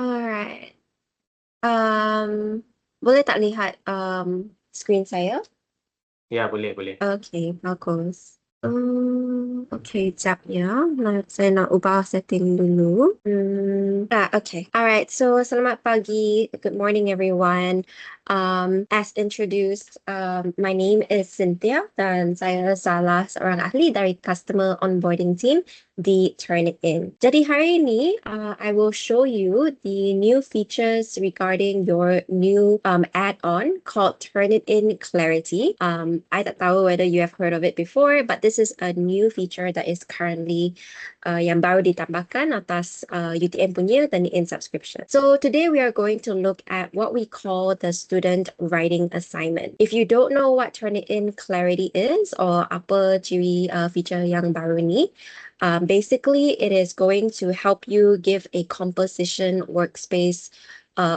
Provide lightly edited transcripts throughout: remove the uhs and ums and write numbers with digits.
Alright. Boleh tak lihat screen saya? Ya, boleh. Okay, bagus. Okay, jap ya. Saya nak ubah setting dulu. Okay. Alright, so selamat pagi. Good morning, everyone. As introduced, my name is Cynthia dan saya salah seorang ahli dari Customer Onboarding Team di Turnitin. Jadi hari ini, I will show you the new features regarding your new add-on called Turnitin Clarity. I tak tahu whether you have heard of it before, but this is a new feature that is currently yang baru ditambahkan atas UTeM punya Turnitin subscription. So today we are going to look at what we call the student writing assignment. If you don't know what Turnitin Clarity is or apa ciri feature yang baru ni, basically it is going to help you give a composition workspace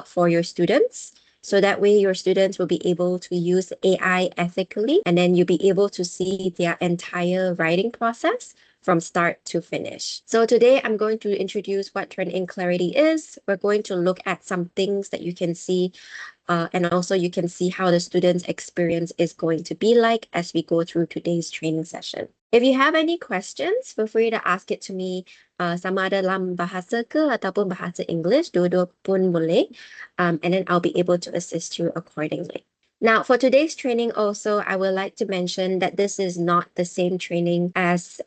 for your students. So that way your students will be able to use AI ethically, and then you'll be able to see their entire writing process from start to finish. So today I'm going to introduce what Turnitin Clarity is. We're going to look at some things that you can see and also you can see how the student's experience is going to be like as we go through today's training session. If you have any questions, feel free to ask it to me sama ada dalam bahasa ke ataupun bahasa English, dua-dua pun boleh. And then I'll be able to assist you accordingly. Now, for today's training also, I would like to mention that this is not the same training as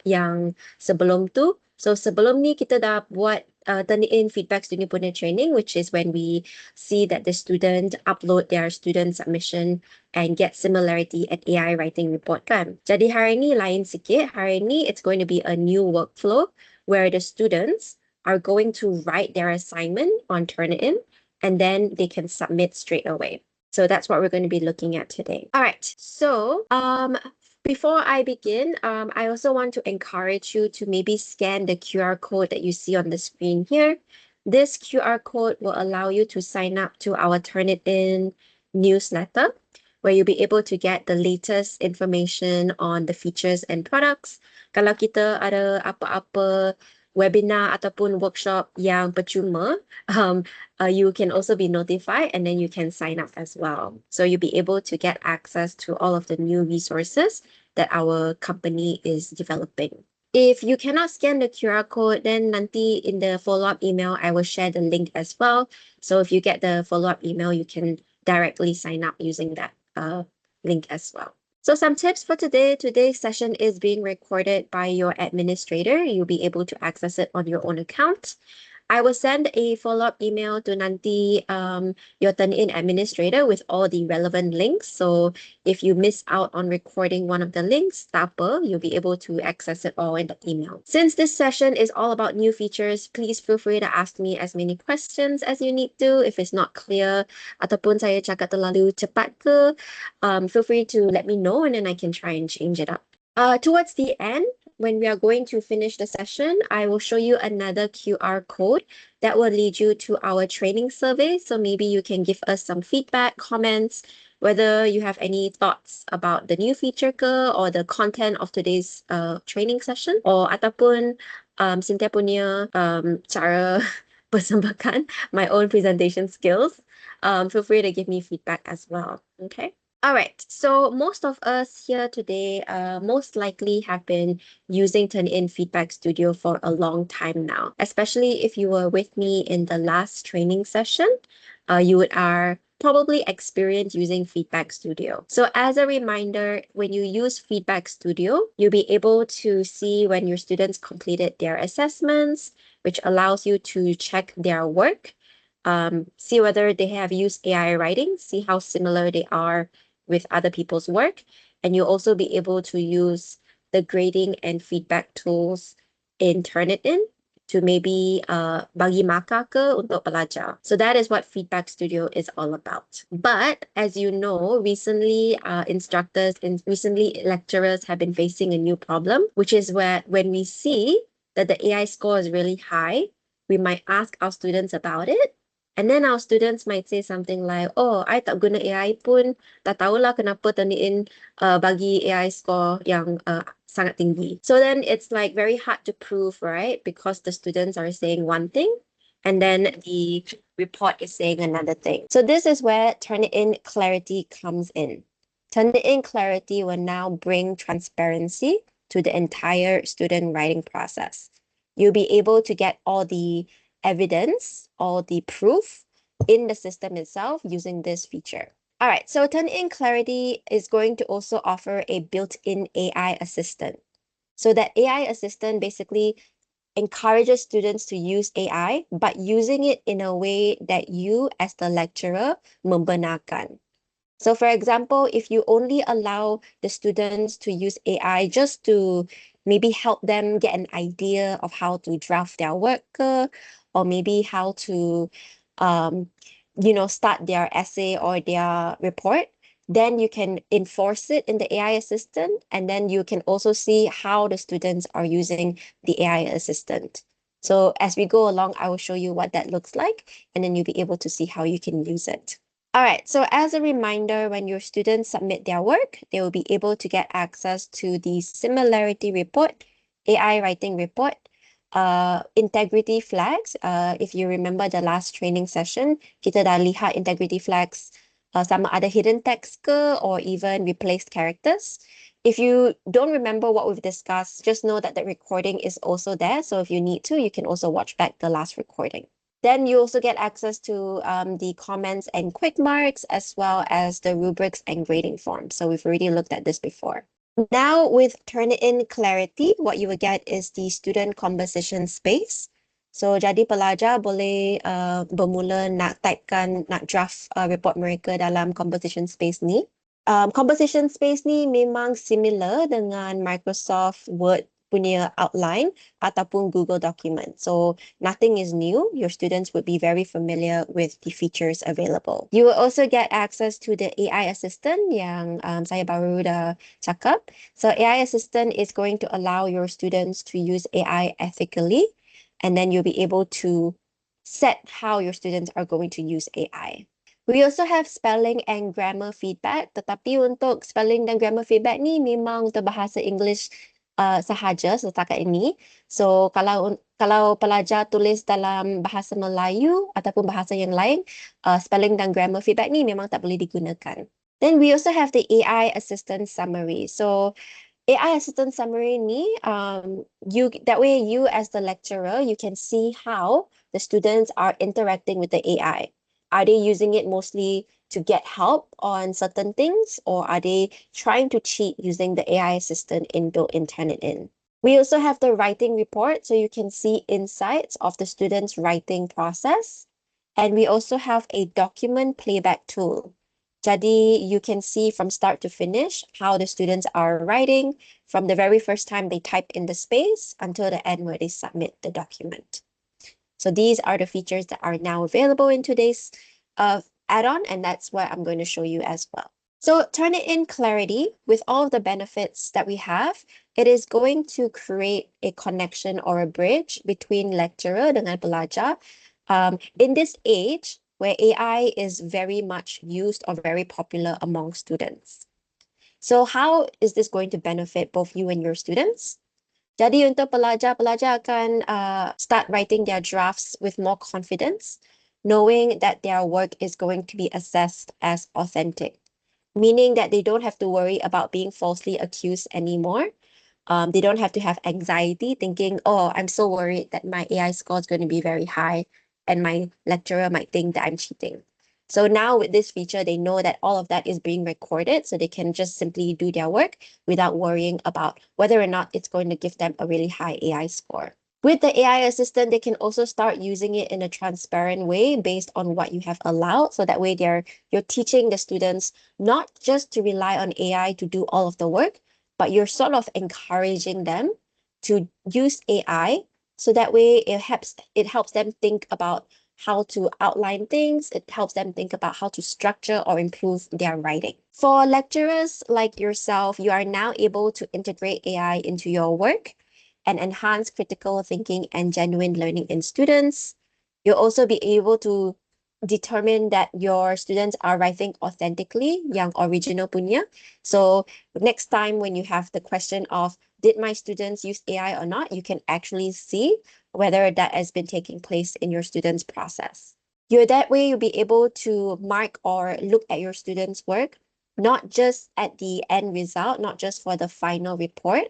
yang sebelum tu. So sebelum ni kita dah buat Turnitin feedback student punya training, which is when we see that the student upload their student submission and get similarity at AI writing report kan. Jadi hari ni lain sikit. Hari ni it's going to be a new workflow where the students are going to write their assignment on Turnitin and then they can submit straight away. So that's what we're going to be looking at today. All right. So before I begin, I also want to encourage you to maybe scan the QR code that you see on the screen here. This QR code will allow you to sign up to our Turnitin newsletter, where you'll be able to get the latest information on the features and products. Kalau kita ada apa-apa webinar ataupun workshop yang percuma, you can also be notified and then you can sign up as well. So you'll be able to get access to all of the new resources that our company is developing. If you cannot scan the QR code, then nanti in the follow-up email, I will share the link as well. So if you get the follow-up email, you can directly sign up using that link as well. So some tips for today. Today's session is being recorded by your administrator. You'll be able to access it on your own account. I will send a follow-up email to nanti your Turnitin administrator with all the relevant links. So if you miss out on recording one of the links, tak apa, you'll be able to access it all in the email. Since this session is all about new features, please feel free to ask me as many questions as you need to. If it's not clear ataupun saya cakap terlalu cepat ke, feel free to let me know and then I can try and change it up. Towards the end, when we are going to finish the session, I will show you another QR code that will lead you to our training survey. So maybe you can give us some feedback, comments, whether you have any thoughts about the new feature ke or the content of today's training session, or ataupun Cynthia punya cara persembahkan my own presentation skills. Feel free to give me feedback as well. Okay. All right, so most of us here today most likely have been using Turnitin Feedback Studio for a long time now, especially if you were with me in the last training session, you are probably experienced using Feedback Studio. So as a reminder, when you use Feedback Studio, you'll be able to see when your students completed their assessments, which allows you to check their work, see whether they have used AI writing, see how similar they are with other people's work, and you'll also be able to use the grading and feedback tools in Turnitin to maybe bagi markah ke untuk pelajar. So that is what Feedback Studio is all about. But as you know, recently instructors and recently lecturers have been facing a new problem, which is where when we see that the AI score is really high, we might ask our students about it. And then our students might say something like, oh, I tak guna AI pun, tak tahulah kenapa Turnitin bagi AI score yang sangat tinggi. So then it's like very hard to prove, right? Because the students are saying one thing, And then the report is saying another thing. So this is where Turnitin clarity comes in. Turnitin clarity will now bring transparency to the entire student writing process. You'll be able to get all the evidence, all the proof in the system itself using this feature. All right, so Turnitin clarity is going to also offer a built-in AI assistant. So that AI assistant basically encourages students to use AI, but using it in a way that you, as the lecturer, membenarkan. So for example, if you only allow the students to use AI just to maybe help them get an idea of how to draft their work, or maybe how to, um, start their essay or their report, then you can enforce it in the AI assistant, and then you can also see how the students are using the AI assistant. So as we go along, I will show you what that looks like, and then you'll be able to see how you can use it. All right, so as a reminder, when your students submit their work, they will be able to get access to the similarity report, AI writing report, integrity flags. If you remember the last training session, kita dah lihat integrity flags sama ada hidden text ke or even replaced characters. If you don't remember what we've discussed, just know that the recording is also there. So if you need to, you can also watch back the last recording. Then you also get access to the comments and quick marks, as well as the rubrics and grading forms. So we've already looked at this before. Now with Turnitin Clarity, what you will get is the student conversation space. So jadi pelajar boleh bermula nak typekan, nak draft report mereka dalam conversation space ni. Conversation space ni memang similar dengan Microsoft Word punya outline ataupun Google document. So nothing is new. Your students would be very familiar with the features available. You will also get access to the AI assistant yang saya baru dah cakap. So AI assistant is going to allow your students to use AI ethically, and then you'll be able to set how your students are going to use AI. We also have spelling and grammar feedback, tetapi untuk spelling dan grammar feedback ni memang untuk bahasa English sahaja setakat ini. So kalau pelajar tulis dalam bahasa Melayu ataupun bahasa yang lain, spelling dan grammar feedback ni memang tak boleh digunakan. Then we also have the AI assistant summary. So AI assistant summary ni, that way you as the lecturer, you can see how the students are interacting with the AI. Are they using it mostly to get help on certain things, or are they trying to cheat using the AI assistant inbuilt in Turnitin? We also have the writing report, so you can see insights of the students' writing process. And we also have a document playback tool. Jadi you can see from start to finish how the students are writing from the very first time they type in the space until the end where they submit the document. So these are the features that are now available in today's add-on, and that's what I'm going to show you as well. So Turnitin Clarity, with all of the benefits that we have, it is going to create a connection or a bridge between lecturer dengan pelajar. In this age where AI is very much used or very popular among students. So how is this going to benefit both you and your students? Jadi untuk pelajar akan start writing their drafts with more confidence, knowing that their work is going to be assessed as authentic, meaning that they don't have to worry about being falsely accused anymore. They don't have to have anxiety thinking, oh, I'm so worried that my AI score is going to be very high and my lecturer might think that I'm cheating. So now with this feature, they know that all of that is being recorded, so they can just simply do their work without worrying about whether or not it's going to give them a really high AI score. With the AI assistant, they can also start using it in a transparent way based on what you have allowed. So that way you're teaching the students not just to rely on AI to do all of the work, but you're sort of encouraging them to use AI. So that way it helps them think about how to outline things. It helps them think about how to structure or improve their writing. For lecturers like yourself, you are now able to integrate AI into your work and enhance critical thinking and genuine learning in students. You'll also be able to determine that your students are writing authentically, yang original punya. So next time when you have the question of, did my students use AI or not, you can actually see whether that has been taking place in your student's process. That way you'll be able to mark or look at your student's work, not just at the end result, not just for the final report,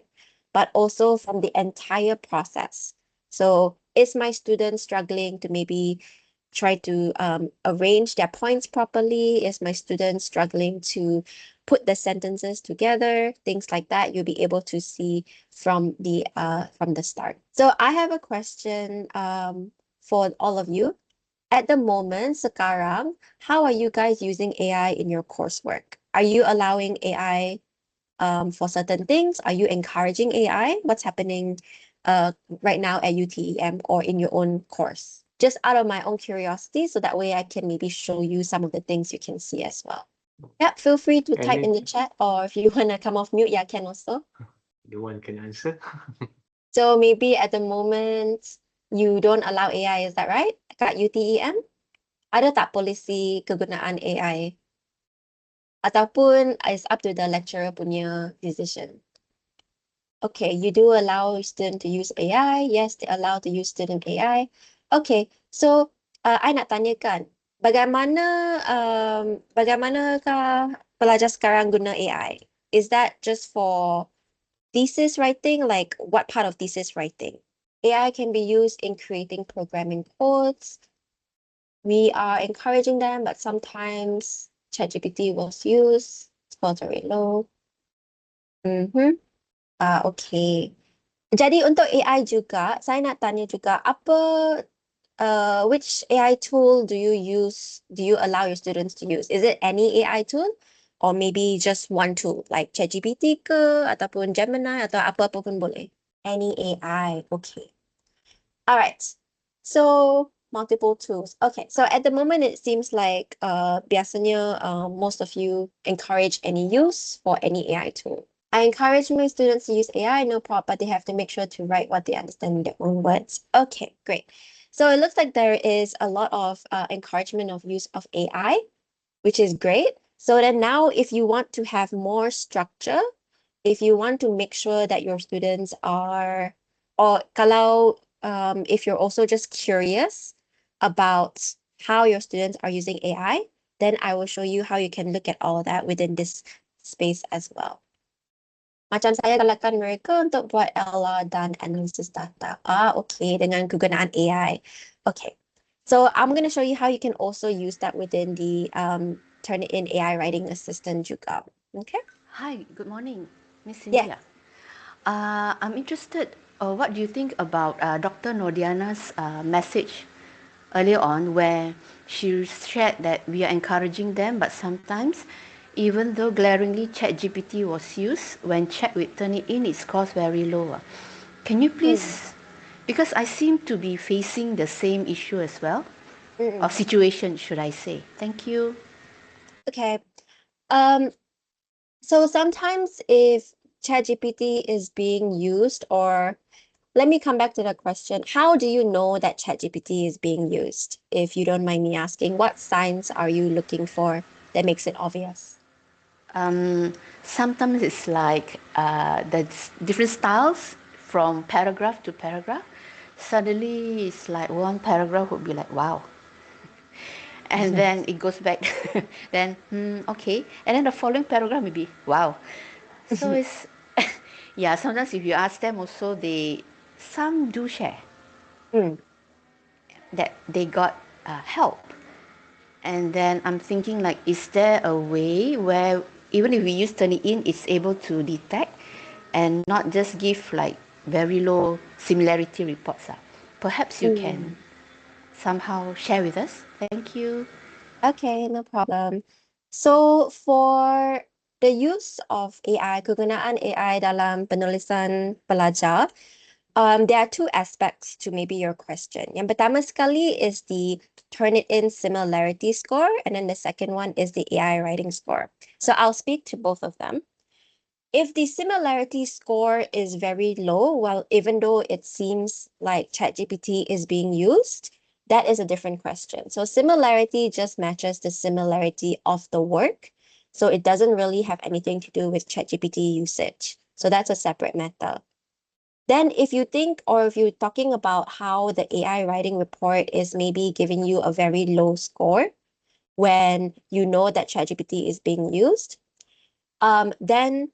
but also from the entire process. So is my student struggling to maybe try to arrange their points properly? Is my student struggling to put the sentences together? Things like that, you'll be able to see from the start. So I have a question for all of you. At the moment, sekarang, how are you guys using AI in your coursework? Are you allowing AI for certain things? Are you encouraging AI? What's happening right now at UTeM or in your own course? Just out of my own curiosity, so that way I can maybe show you some of the things you can see as well. Yeah, feel free to type in the chat, or if you want to come off mute, yeah, can also. No one can answer. So maybe at the moment, you don't allow AI, is that right? Kat UTeM? Ada tak polisi kegunaan AI? Ataupun it's up to the lecturer punya decision? Okay, you do allow student to use AI. Yes, they allow to use student AI. Okay, so I nak tanyakan, bagaimanakah pelajar sekarang guna AI? Is that just for thesis writing? Like what part of thesis writing? AI can be used in creating programming codes. We are encouraging them, but sometimes ChatGPT was used. Scores are very low. Okay. Jadi untuk AI juga, saya nak tanya juga, which AI tool do you allow your students to use? Is it any AI tool? Or maybe just one tool, like ChatGPT ke, ataupun Gemini, atau apa-apa pun boleh? Any AI, okay. All right. So multiple tools. Okay. So at the moment, it seems like biasanya most of you encourage any use for any AI tool. I encourage my students to use AI, no problem, but they have to make sure to write what they understand in their own words. Okay, great. So it looks like there is a lot of encouragement of use of AI, which is great. So then now, if you want to have more structure, if you want to make sure that your students are, or kalau if you're also just curious about how your students are using AI, then I will show you how you can look at all that within this space as well. Macam saya galakkan mereka untuk buat LR dan analisis data. Okay, dengan kegunaan AI. Okay, so I'm going to show you how you can also use that within the Turnitin AI writing assistant juga. Okay. Hi, good morning, Miss Yeah. Cynthia. I'm interested, what do you think about Dr. Nordiana's message earlier on where she shared that we are encouraging them, but sometimes, even though glaringly ChatGPT was used, when checked with Turnitin, it scores very low. Can you please, because I seem to be facing the same issue as well, or situation, should I say. Thank you. Okay. So sometimes if ChatGPT is being used, or let me come back to the question. How do you know that ChatGPT is being used? If you don't mind me asking, what signs are you looking for that makes it obvious? Sometimes it's like the different styles from paragraph to paragraph. Suddenly it's like one paragraph would be like, wow. And then it goes back, then, okay. And then the following paragraph may be, wow. So it's, yeah, sometimes if you ask them also, some do share that they got help. And then I'm thinking like, is there a way where even if we use Turnitin, it's able to detect and not just give like very low similarity reports? Perhaps you can somehow share with us. Thank you. Okay, no problem. So for the use of AI, kegunaan AI dalam penulisan pelajar, there are two aspects to maybe your question. Yang pertama sekali is the Turnitin similarity score, and then the second one is the AI writing score. So I'll speak to both of them. If the similarity score is very low, well, even though it seems like ChatGPT is being used, that is a different question. So similarity just matches the similarity of the work. So it doesn't really have anything to do with ChatGPT usage. So that's a separate matter. Then if you think, or if you're talking about how the AI writing report is maybe giving you a very low score when you know that ChatGPT is being used, then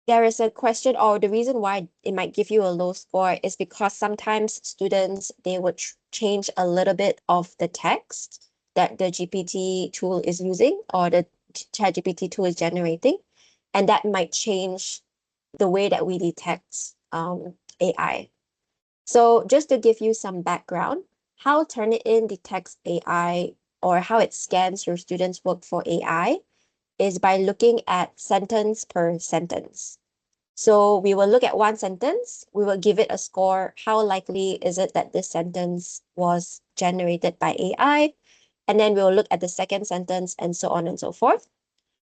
there is a question, or the reason why it might give you a low score is because sometimes students, they would change a little bit of the text that the GPT tool is using, or the ChatGPT tool is generating, and that might change the way that we detect AI. So just to give you some background, how Turnitin detects AI, or how it scans your students' work for AI, is by looking at sentence per sentence. So we will look at one sentence, we will give it a score. How likely is it that this sentence was generated by AI? And then we'll look at the second sentence, and so on and so forth.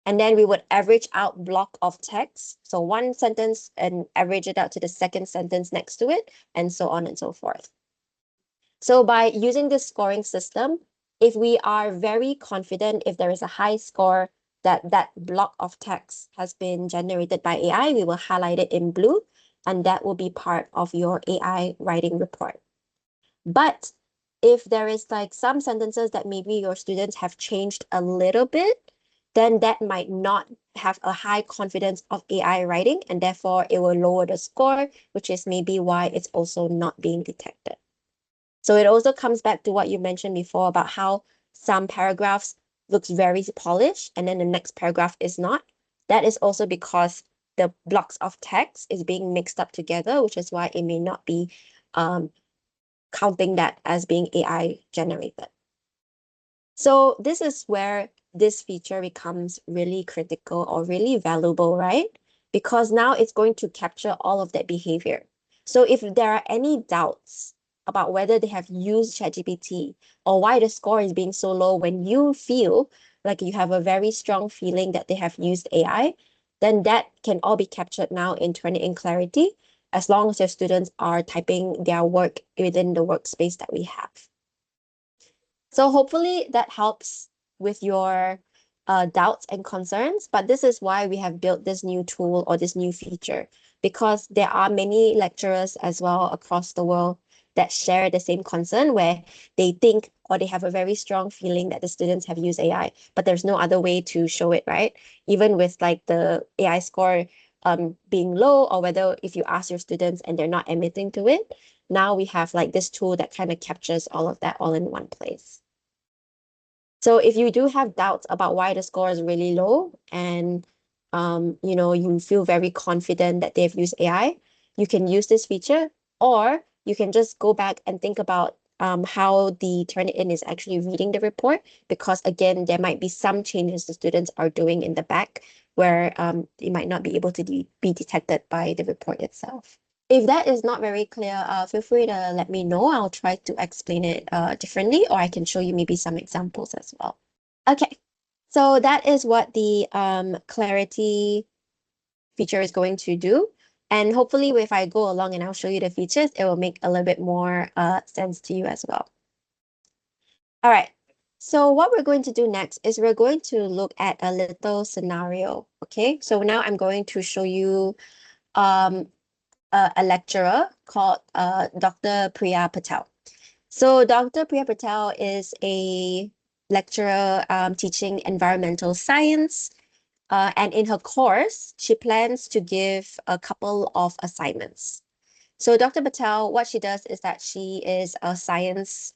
And then we would average out block of text. So one sentence and average it out to the second sentence next to it, and so on and so forth. So by using this scoring system, if we are very confident, if there is a high score that that block of text has been generated by AI, we will highlight it in blue, and that will be part of your AI writing report. But if there is like some sentences that maybe your students have changed a little bit, then that might not have a high confidence of AI writing, and therefore it will lower the score, which is maybe why it's also not being detected. So it also comes back to what you mentioned before about how some paragraphs looks very polished and then the next paragraph is not. That is also because the blocks of text is being mixed up together, which is why it may not be counting that as being AI generated. So this is where this feature becomes really critical or really valuable, right? Because now it's going to capture all of that behavior. So if there are any doubts about whether they have used ChatGPT or why the score is being so low when you feel like you have a very strong feeling that they have used AI, then that can all be captured now in Turnitin Clarity, as long as your students are typing their work within the workspace that we have. So hopefully that helps with your doubts and concerns, but this is why we have built this new tool or this new feature, because there are many lecturers as well across the world that share the same concern, where they think or they have a very strong feeling that the students have used AI, but there's no other way to show it, right? Even with like the AI score being low, or whether if you ask your students and they're not admitting to it, now we have like this tool that kind of captures all of that all in one place. So if you do have doubts about why the score is really low, and you feel very confident that they've used AI, you can use this feature, or you can just go back and think about how the Turnitin is actually reading the report, because again, there might be some changes the students are doing in the back where it might not be able to be detected by the report itself. If that is not very clear, feel free to let me know. I'll try to explain it differently, or I can show you maybe some examples as well. Okay, so that is what the clarity feature is going to do. And hopefully if I go along and I'll show you the features, it will make a little bit more sense to you as well. All right, so what we're going to do next is we're going to look at a little scenario, okay? So now I'm going to show you a lecturer called Dr. Priya Patel. So Dr. Priya Patel is a lecturer teaching environmental science. And in her course, she plans to give a couple of assignments. So Dr. Patel, what she does is that she is a science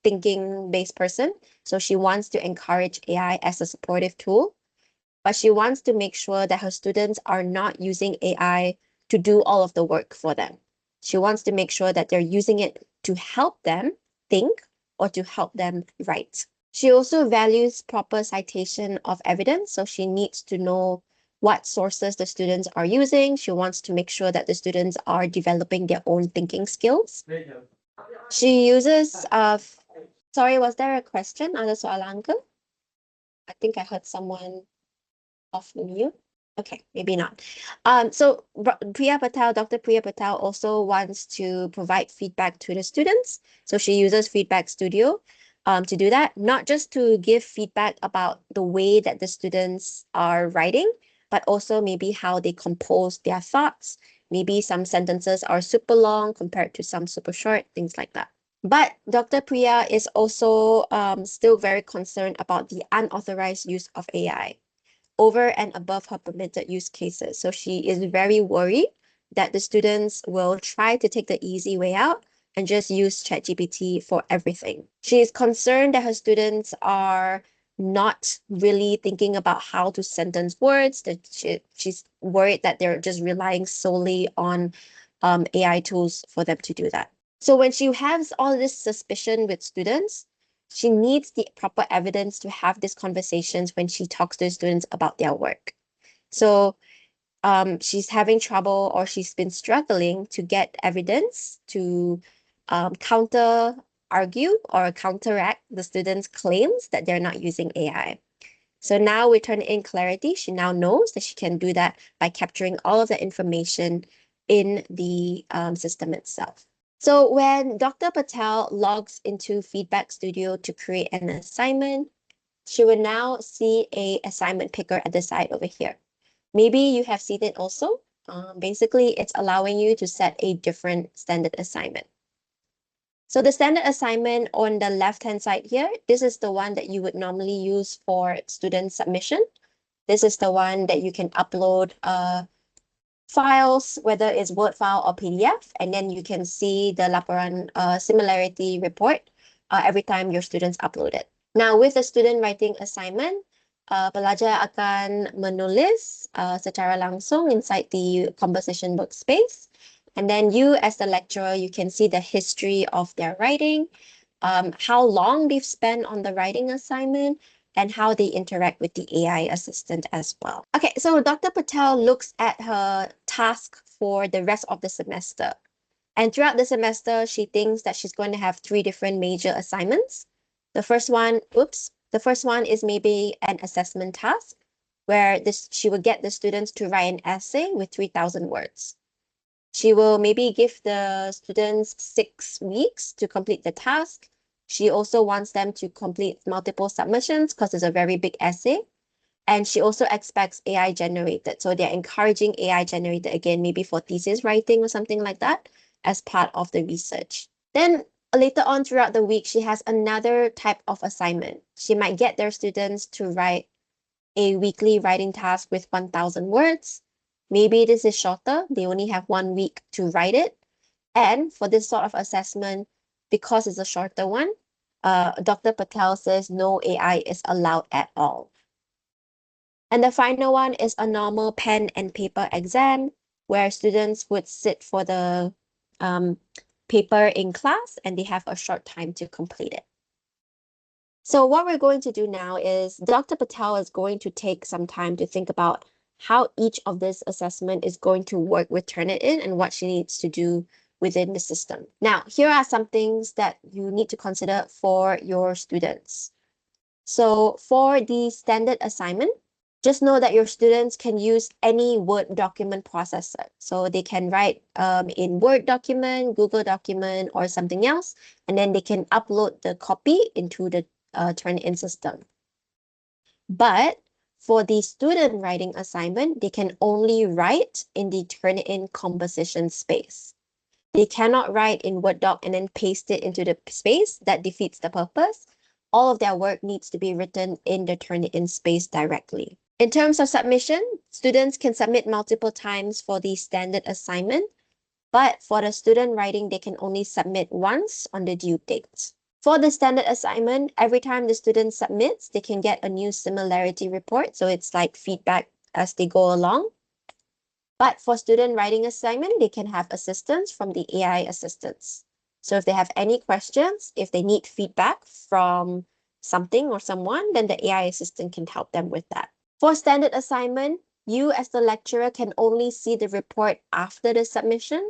thinking-based person. So she wants to encourage AI as a supportive tool, but she wants to make sure that her students are not using AI to do all of the work for them. She wants to make sure that they're using it to help them think or to help them write. She also values proper citation of evidence, so she needs to know what sources the students are using. She wants to make sure that the students are developing their own thinking skills. She uses, sorry, was there a question? Ada soalan ke? I think I heard someone off mute. Okay, maybe not. So Priya Patel, Dr. Priya Patel also wants to provide feedback to the students. So she uses Feedback Studio to do that, not just to give feedback about the way that the students are writing, but also maybe how they compose their thoughts, Maybe some sentences are super long compared to some super short, things like that. But Dr. Priya is also still very concerned about the unauthorized use of AI over and above her permitted use cases. So she is very worried that the students will try to take the easy way out and just use ChatGPT for everything. She is concerned that her students are not really thinking about how to sentence words, that she's worried that they're just relying solely on AI tools for them to do that. So when she has all this suspicion with students, she needs the proper evidence to have these conversations when she talks to students about their work. So she's having trouble, or she's been struggling to get evidence to counter argue or counteract the students' claims that they're not using AI. So now with Turnitin Clarity, she now knows that she can do that by capturing all of the information in the system itself. So when Dr. Patel logs into Feedback Studio to create an assignment, she will now see a assignment picker at the side over here. Maybe you have seen it also. Basically, it's allowing you to set a different standard assignment. So the standard assignment on the left-hand side here, this is the one that you would normally use for student submission. This is the one that you can upload files, whether it's Word file or PDF, and then you can see the laporan similarity report every time your students upload it. Now, with the student writing assignment, pelajar akan menulis secara langsung inside the composition workspace. And then you, as the lecturer, you can see the history of their writing, how long they've spent on the writing assignment, and how they interact with the AI assistant as well. Okay, so Dr. Patel looks at her task for the rest of the semester. And throughout the semester, she thinks that she's going to have 3 different major assignments. The first one is maybe an assessment task where she will get the students to write an essay with 3,000 words. She will maybe give the students 6 weeks to complete the task. She also wants them to complete multiple submissions because it's a very big essay. And she also expects AI generated. So they're encouraging AI generated again, maybe for thesis writing or something like that as part of the research. Then later on throughout the week, she has another type of assignment. She might get their students to write a weekly writing task with 1,000 words. Maybe this is shorter. They only have 1 week to write it. And for this sort of assessment, because it's a shorter one, Dr. Patel says no AI is allowed at all. And the final one is a normal pen and paper exam where students would sit for the paper in class and they have a short time to complete it. So what we're going to do now is Dr. Patel is going to take some time to think about how each of this assessment is going to work with Turnitin and what she needs to do within the system. Now, here are some things that you need to consider for your students. So for the standard assignment, just know that your students can use any Word document processor. So they can write in Word document, Google document, or something else, and then they can upload the copy into the Turnitin system. But for the student writing assignment, they can only write in the Turnitin composition space. They cannot write in Word doc and then paste it into the space. That defeats the purpose. All of their work needs to be written in the Turnitin space directly. In terms of submission, students can submit multiple times for the standard assignment, but for the student writing, they can only submit once on the due date. For the standard assignment, every time the student submits, they can get a new similarity report. So it's like feedback as they go along. But for student writing assignment, they can have assistance from the AI assistants. So if they have any questions, if they need feedback from something or someone, then the AI assistant can help them with that. For standard assignment, you as the lecturer can only see the report after the submission.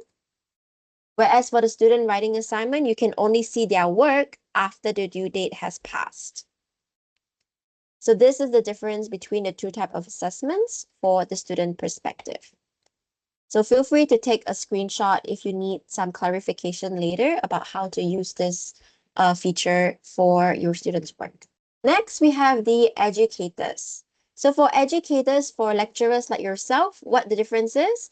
Whereas for the student writing assignment, you can only see their work after the due date has passed. So this is the difference between the 2 types of assessments for the student perspective. So feel free to take a screenshot if you need some clarification later about how to use this feature for your students' work. Next, we have the educators. So for educators, for lecturers like yourself, what the difference is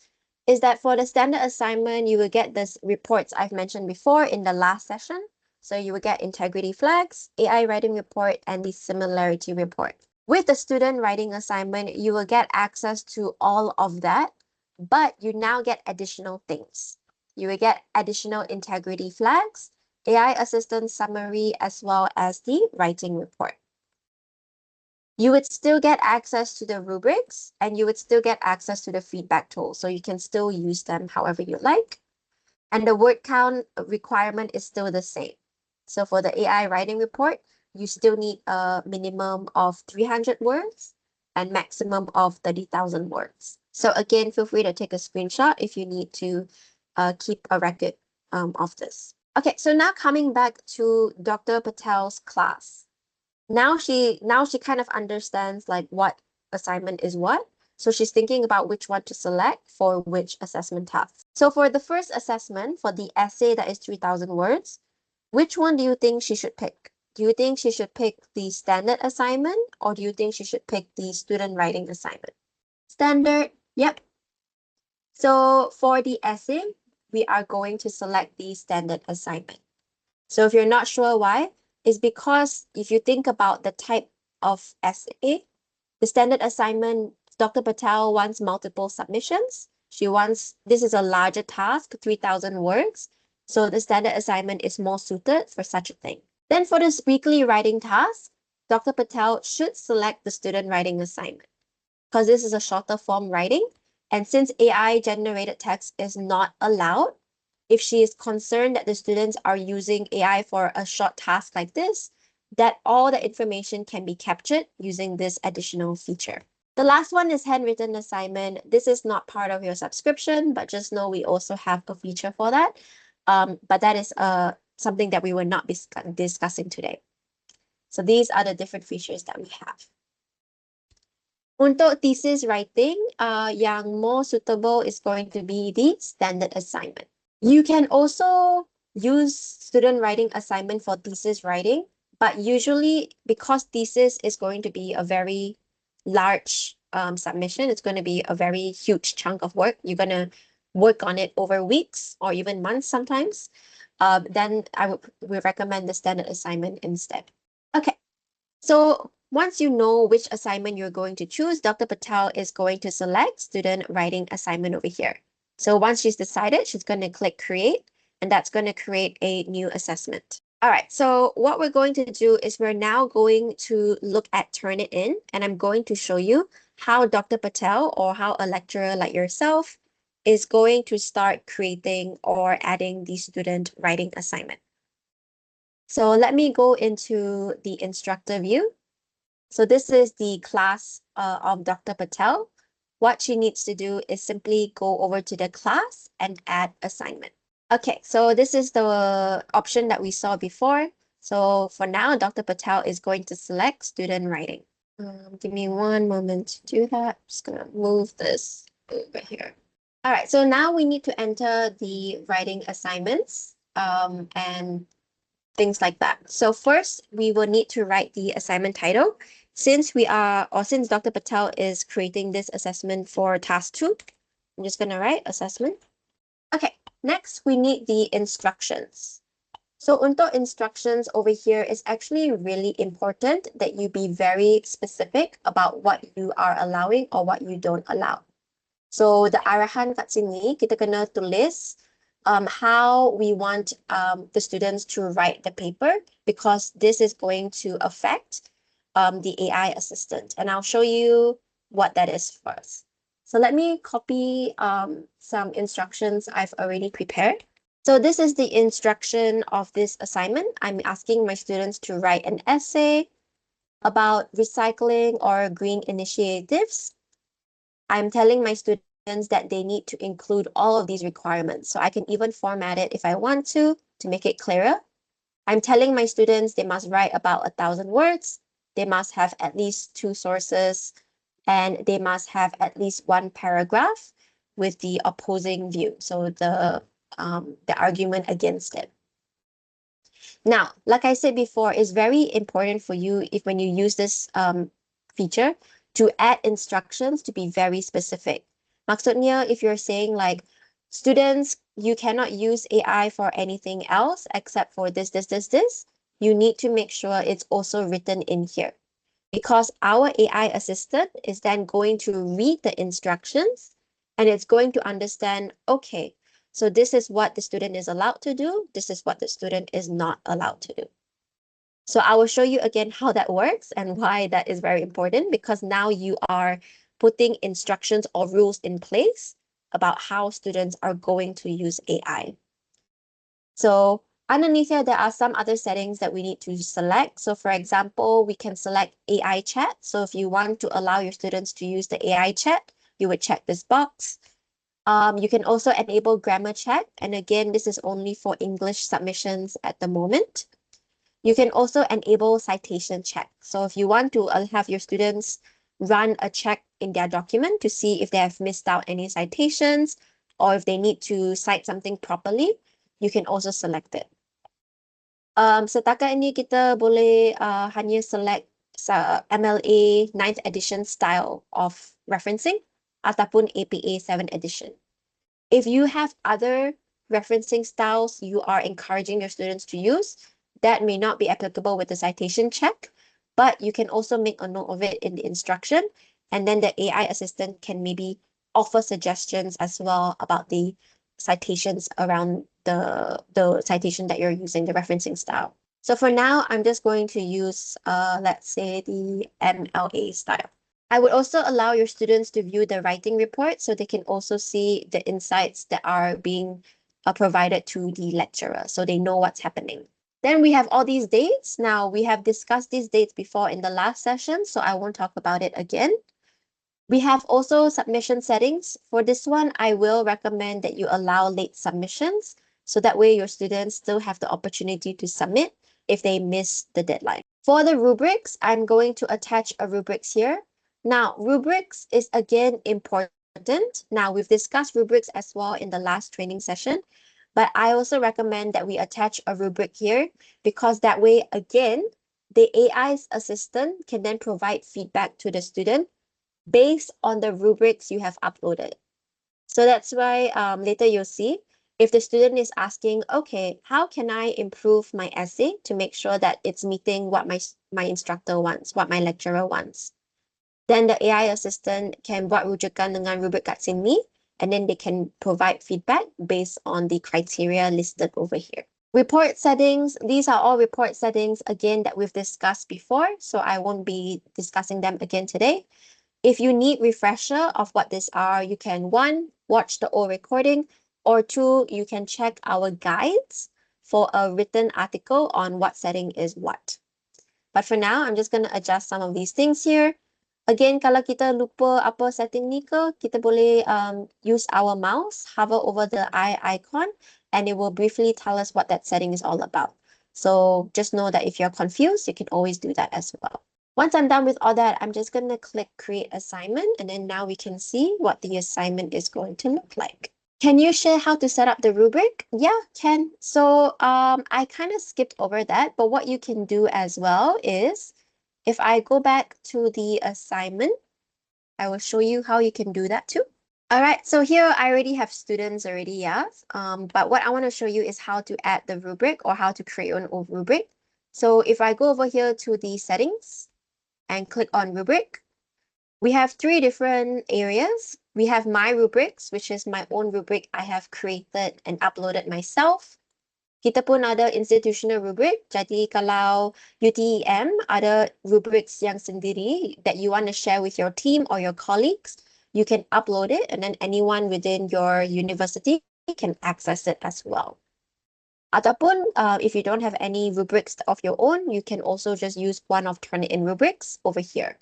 is that for the standard assignment, you will get the reports I've mentioned before in the last session. So you will get integrity flags, AI writing report, and the similarity report. With the student writing assignment, you will get access to all of that, but you now get additional things. You will get additional integrity flags, AI assistant summary, as well as the writing report. You would still get access to the rubrics and you would still get access to the feedback tool. So you can still use them however you like. And the word count requirement is still the same. So for the AI writing report, you still need a minimum of 300 words and maximum of 30,000 words. So again, feel free to take a screenshot if you need to keep a record of this. Okay, so now coming back to Dr. Patel's class. Now she kind of understands like what assignment is what. So she's thinking about which one to select for which assessment task. So for the first assessment, for the essay that is 3,000 words, which one do you think she should pick? Do you think she should pick the standard assignment or do you think she should pick the student writing assignment? Standard, yep. So for the essay, we are going to select the standard assignment. So if you're not sure why, it's because if you think about the type of essay, the standard assignment, Dr. Patel wants multiple submissions. This is a larger task, 3,000 words. So the standard assignment is more suited for such a thing. Then for this weekly writing task, Dr. Patel should select the student writing assignment because this is a shorter form writing. And since AI generated text is not allowed, if she is concerned that the students are using AI for a short task like this, that all the information can be captured using this additional feature. The last one is handwritten assignment. This is not part of your subscription, but just know we also have a feature for that. But that is something that we will not be discussing today. So these are the different features that we have. Untuk thesis writing, yang more suitable is going to be the standard assignment. You can also use student writing assignment for thesis writing, but usually because thesis is going to be a very large submission, it's going to be a very huge chunk of work. You're going to work on it over weeks or even months sometimes. Then I would recommend the standard assignment instead. Okay, so once you know which assignment you're going to choose, Dr. Patel is going to select student writing assignment over here. So once she's decided, she's going to click create, and that's going to create a new assessment. All right, so what we're going to do is we're now going to look at Turnitin, and I'm going to show you how Dr. Patel or how a lecturer like yourself is going to start creating or adding the student writing assignment. So let me go into the instructor view. So this is the class of Dr. Patel. What she needs to do is simply go over to the class and add assignment. Okay, so this is the option that we saw before. So for now, Dr. Patel is going to select student writing. Give me one moment to do that. I'm just gonna move this over here. All right, so now we need to enter the writing assignments and things like that. So first, we will need to write the assignment title. Since Dr. Patel is creating this assessment for task 2, I'm just gonna write assessment. Okay, next we need the instructions. So untuk instructions over here is actually really important that you be very specific about what you are allowing or what you don't allow. So the arahan kat sini, kita kena tulis how we want the students to write the paper because this is going to affect the AI assistant. And I'll show you what that is first. So let me copy some instructions I've already prepared. So this is the instruction of this assignment. I'm asking my students to write an essay about recycling or green initiatives. I'm telling my students that they need to include all of these requirements. So I can even format it if I want to make it clearer. I'm telling my students they must write about 1,000 words. They must have at least 2 sources and they must have at least 1 paragraph with the opposing view. So the argument against it. Now, like I said before, it's very important for you when you use this feature to add instructions to be very specific. Maksudnya, if you're saying like, students, you cannot use AI for anything else except for this, you need to make sure it's also written in here. Because our AI assistant is then going to read the instructions and it's going to understand, okay, so this is what the student is allowed to do. This is what the student is not allowed to do. So I will show you again how that works and why that is very important, because now you are putting instructions or rules in place about how students are going to use AI. So underneath here, there are some other settings that we need to select. So for example, we can select AI chat. So if you want to allow your students to use the AI chat, you would check this box. You can also enable grammar check. And again, this is only for English submissions at the moment. You can also enable citation check. So if you want to have your students run a check in their document to see if they have missed out any citations or if they need to cite something properly, you can also select it. Setakat ini kita boleh hanya select MLA 9th edition style of referencing ataupun APA 7th edition. If you have other referencing styles you are encouraging your students to use, that may not be applicable with the citation check, but you can also make a note of it in the instruction, and then the AI assistant can maybe offer suggestions as well about the citations around the citation that you're using, the referencing style. So for now, I'm just going to use, let's say, the MLA style. I would also allow your students to view the writing report so they can also see the insights that are being provided to the lecturer so they know what's happening. Then we have all these dates. Now, we have discussed these dates before in the last session, so I won't talk about it again. We have also submission settings. For this one, I will recommend that you allow late submissions, so that way your students still have the opportunity to submit if they miss the deadline. For the rubrics, I'm going to attach a rubrics here. Now, rubrics is again important. Now, we've discussed rubrics as well in the last training session, but I also recommend that we attach a rubric here because that way, again, the AI's assistant can then provide feedback to the student based on the rubrics you have uploaded. So that's why later you'll see if the student is asking, okay, how can I improve my essay to make sure that it's meeting what my instructor wants, what my lecturer wants. Then the AI assistant can buat rujukan dengan rubrik kat sini, and then they can provide feedback based on the criteria listed over here. Report settings, these are all report settings, again, that we've discussed before, so I won't be discussing them again today. If you need refresher of what these are, you can 1, watch the old recording, or 2, you can check our guides for a written article on what setting is what. But for now, I'm just going to adjust some of these things here. Again, kalau kita lupa apa setting ni ke, kita boleh use our mouse, hover over the eye icon, and it will briefly tell us what that setting is all about. So just know that if you're confused, you can always do that as well. Once I'm done with all that, I'm just going to click create assignment, and then now we can see what the assignment is going to look like. Can you share how to set up the rubric? Yeah, can. So I kind of skipped over that, but what you can do as well is if I go back to the assignment, I will show you how you can do that too. All right, so here I already have students already, yeah. But what I want to show you is how to add the rubric or how to create your own rubric. So if I go over here to the settings, and click on rubric. We have 3 different areas. We have my rubrics, which is my own rubric I have created and uploaded myself. Kita pun ada institutional rubric. Jadi kalau UTeM ada rubrics yang sendiri that you want to share with your team or your colleagues, you can upload it and then anyone within your university can access it as well. Ataupun if you don't have any rubrics of your own, you can also just use one of Turnitin rubrics over here.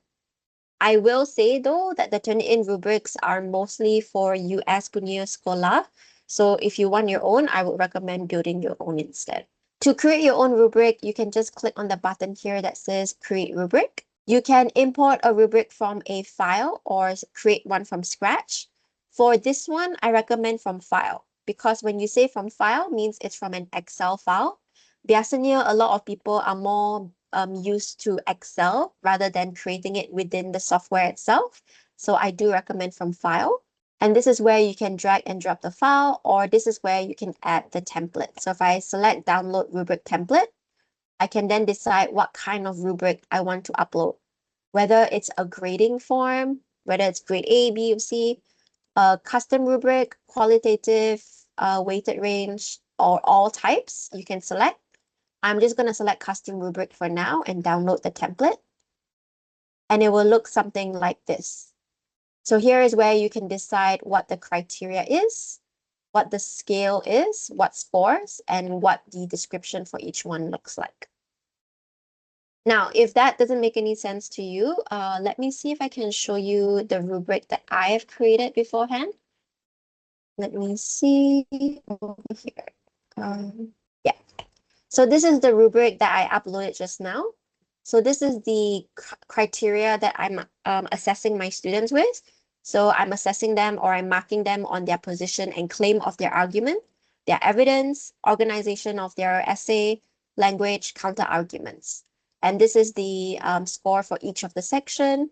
I will say though that the Turnitin rubrics are mostly for US punya sekolah. So if you want your own, I would recommend building your own instead. To create your own rubric, you can just click on the button here that says create rubric. You can import a rubric from a file or create one from scratch. For this one, I recommend from file. Because when you say from file, means it's from an Excel file. Biasanya, a lot of people are more used to Excel rather than creating it within the software itself. So I do recommend from file. And this is where you can drag and drop the file, or this is where you can add the template. So if I select download rubric template, I can then decide what kind of rubric I want to upload, whether it's a grading form, whether it's grade A, B, or C, a custom rubric, qualitative, weighted range, or all types you can select. I'm just going to select custom rubric for now and download the template. And it will look something like this. So here is where you can decide what the criteria is, what the scale is, what scores, and what the description for each one looks like. Now, if that doesn't make any sense to you, let me see if I can show you the rubric that I have created beforehand. Let me see over here. Yeah. So this is the rubric that I uploaded just now. So this is the criteria that I'm assessing my students with. So I'm assessing them, or I'm marking them on their position and claim of their argument, their evidence, organization of their essay, language, counter arguments. And this is the score for each of the section.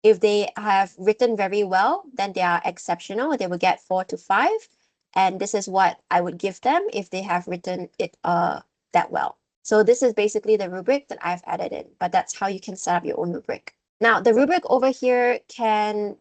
If they have written very well, then they are exceptional. They will get 4 to 5. And this is what I would give them if they have written it that well. So this is basically the rubric that I've added in, but that's how you can set up your own rubric. Now, the rubric over here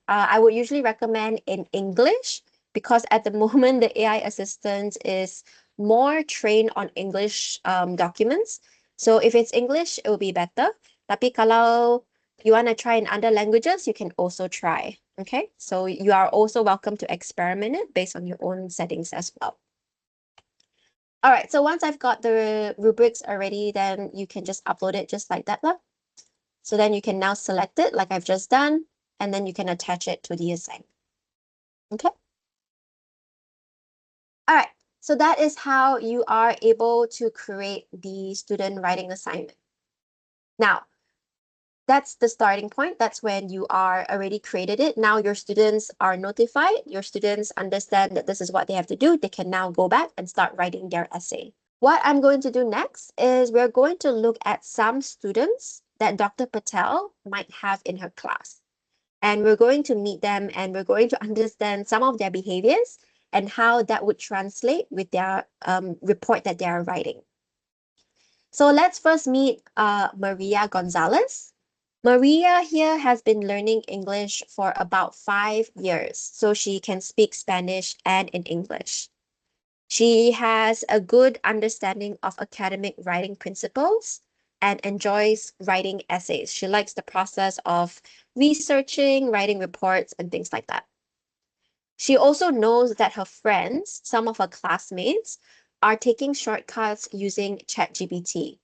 I would usually recommend in English, because at the moment, the AI assistant is more trained on English documents. So if it's English, it will be better. Tapi kalau you want to try in other languages, you can also try. Okay, so you are also welcome to experiment it based on your own settings as well. All right, so once I've got the rubrics already, then you can just upload it just like that. So then you can now select it like I've just done, and then you can attach it to the assignment. Okay. All right, so that is how you are able to create the student writing assignment. Now, that's the starting point. That's when you are already created it. Now your students are notified. Your students understand that this is what they have to do. They can now go back and start writing their essay. What I'm going to do next is we're going to look at some students that Dr. Patel might have in her class. And we're going to meet them, and we're going to understand some of their behaviors and how that would translate with their report that they are writing. So let's first meet Maria Gonzalez. Maria here has been learning English for about 5 years, so she can speak Spanish and in English. She has a good understanding of academic writing principles and enjoys writing essays. She likes the process of researching, writing reports, and things like that. She also knows that her friends, some of her classmates, are taking shortcuts using ChatGPT.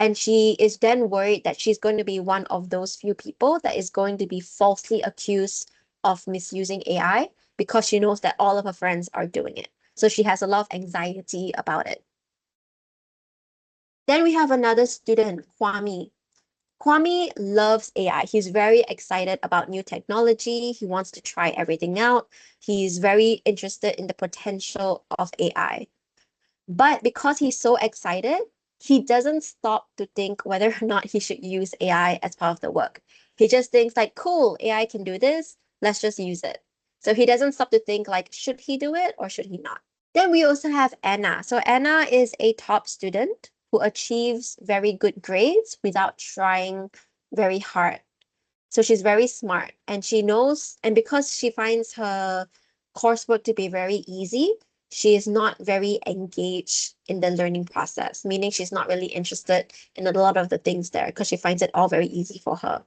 And she is then worried that she's going to be one of those few people that is going to be falsely accused of misusing AI, because she knows that all of her friends are doing it. So she has a lot of anxiety about it. Then we have another student, Kwame. Kwame loves AI. He's very excited about new technology. He wants to try everything out. He's very interested in the potential of AI. But because he's so excited, he doesn't stop to think whether or not he should use AI as part of the work. He just thinks like, cool, AI can do this. Let's just use it. So he doesn't stop to think like, should he do it or should he not? Then we also have Anna. So Anna is a top student who achieves very good grades without trying very hard. So she's very smart, and she knows, and because she finds her coursework to be very easy, she is not very engaged in the learning process, meaning she's not really interested in a lot of the things there because she finds it all very easy for her.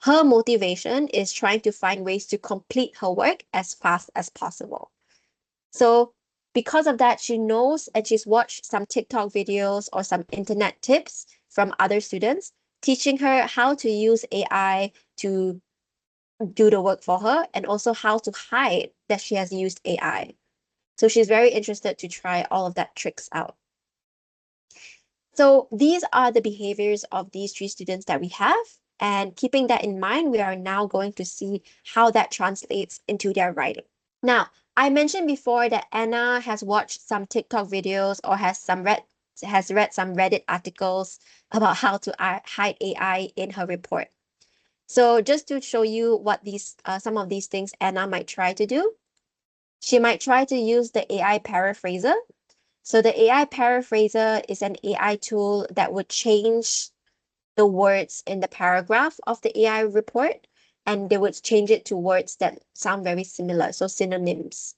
Her motivation is trying to find ways to complete her work as fast as possible. So because of that, she knows, and she's watched some TikTok videos or some internet tips from other students teaching her how to use AI to do the work for her, and also how to hide that she has used AI. So she's very interested to try all of that tricks out. So these are the behaviors of these 3 students that we have. And keeping that in mind, we are now going to see how that translates into their writing. Now, I mentioned before that Anna has watched some TikTok videos or has read some Reddit articles about how to hide AI in her report. So just to show you what some of these things Anna might try to do, she might try to use the AI paraphraser. So the AI paraphraser is an AI tool that would change the words in the paragraph of the AI report, and they would change it to words that sound very similar, so synonyms.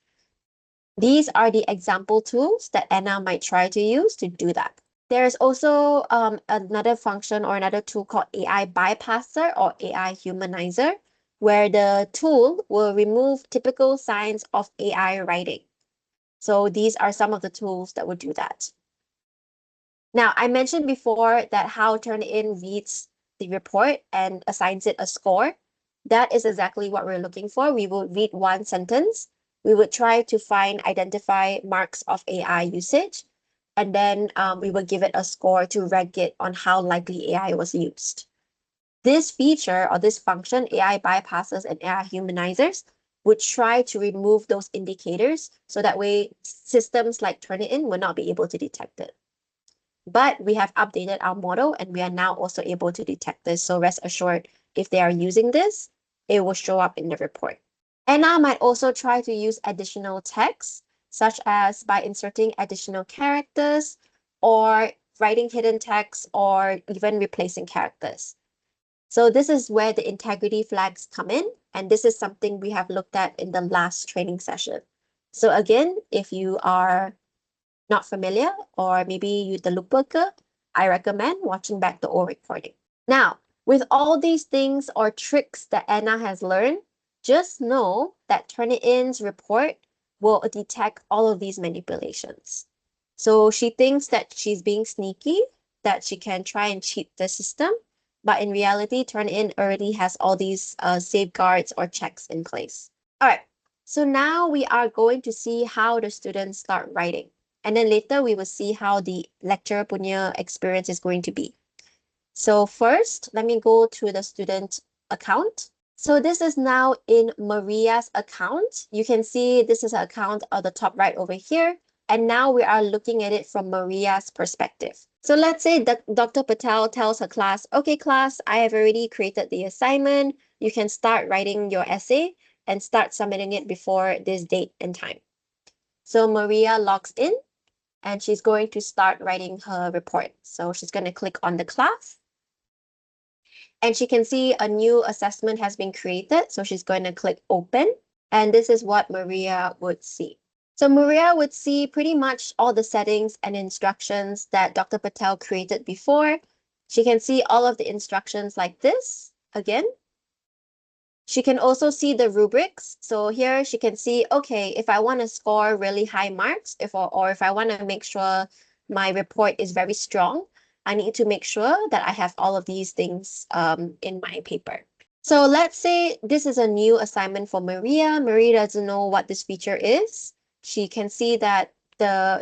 These are the example tools that Anna might try to use to do that. There's also another function or another tool called AI bypasser or AI humanizer, where the tool will remove typical signs of AI writing. So these are some of the tools that would do that. Now, I mentioned before that how Turnitin reads the report and assigns it a score. That is exactly what we're looking for. We will read one sentence. We would try to identify marks of AI usage, and then we will give it a score to rank it on how likely AI was used. This feature or this function, AI bypassers and AI humanizers, would try to remove those indicators so that way systems like Turnitin will not be able to detect it. But we have updated our model and we are now also able to detect this. So rest assured, if they are using this, it will show up in the report. Anna might also try to use additional text, such as by inserting additional characters or writing hidden text or even replacing characters. So this is where the integrity flags come in. And this is something we have looked at in the last training session. So again, if you are not familiar, or maybe you the lookbooker, I recommend watching back the old recording. Now, with all these things or tricks that Anna has learned, just know that Turnitin's report will detect all of these manipulations. So she thinks that she's being sneaky, that she can try and cheat the system, but in reality, Turnitin already has all these safeguards or checks in place. All right, so now we are going to see how the students start writing. And then later we will see how the lecture punya experience is going to be. So first, let me go to the student account. So this is now in Maria's account. You can see this is an account at the top right over here. And now we are looking at it from Maria's perspective. So let's say that Dr. Patel tells her class, okay, class, I have already created the assignment. You can start writing your essay and start submitting it before this date and time. So Maria logs in and she's going to start writing her report. So she's going to click on the class and she can see a new assessment has been created. So she's going to click open and this is what Maria would see. So Maria would see pretty much all the settings and instructions that Dr. Patel created before. She can see all of the instructions like this again. She can also see the rubrics. So here she can see, okay, if I want to score really high marks, or if I want to make sure my report is very strong, I need to make sure that I have all of these things in my paper. So let's say this is a new assignment for Maria. Maria doesn't know what this feature is. She can see that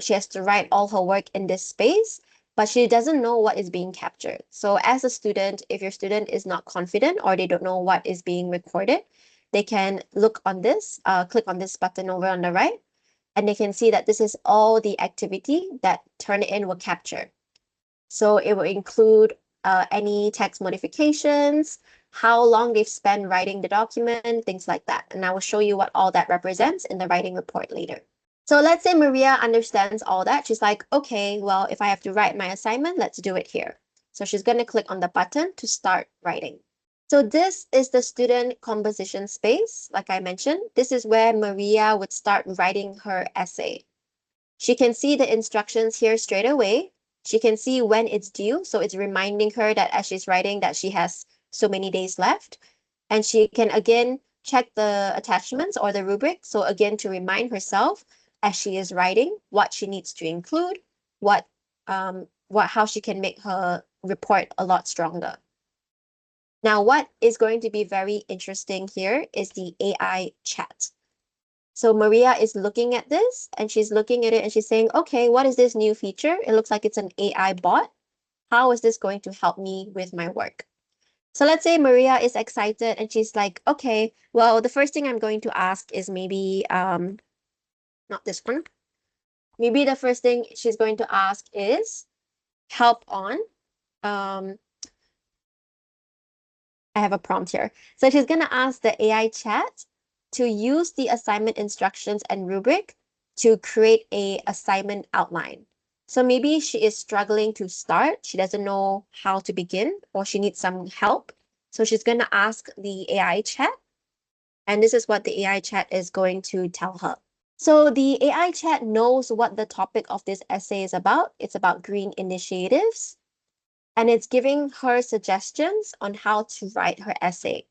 she has to write all her work in this space, but she doesn't know what is being captured. So as a student, if your student is not confident or they don't know what is being recorded, they can look on this, click on this button over on the right, and they can see that this is all the activity that Turnitin will capture. So it will include any text modifications, how long they've spent writing the document, things like that. And I will show you what all that represents in the writing report later. So let's say Maria understands all that. She's like, okay, well, if I have to write my assignment, let's do it here. So she's going to click on the button to start writing. So this is the student composition space. Like I mentioned, this is where Maria would start writing her essay. She can see the instructions here straight away. She can see when it's due. So it's reminding her that as she's writing that she has so many days left. And she can again check the attachments or the rubric. So again, to remind herself as she is writing what she needs to include, how she can make her report a lot stronger. Now, what is going to be very interesting here is the AI chat. So Maria is looking at this and she's looking at it and she's saying, okay, what is this new feature? It looks like it's an AI bot. How is this going to help me with my work? So let's say Maria is excited and she's like, okay, well, the first thing I'm going to ask is maybe, not this one. Maybe the first thing she's going to ask is help on, I have a prompt here. So she's going to ask the AI chat to use the assignment instructions and rubric to create a assignment outline. So maybe she is struggling to start. She doesn't know how to begin, or she needs some help. So she's going to ask the AI chat, and this is what the AI chat is going to tell her. So the AI chat knows what the topic of this essay is about. It's about green initiatives, and it's giving her suggestions on how to write her essay.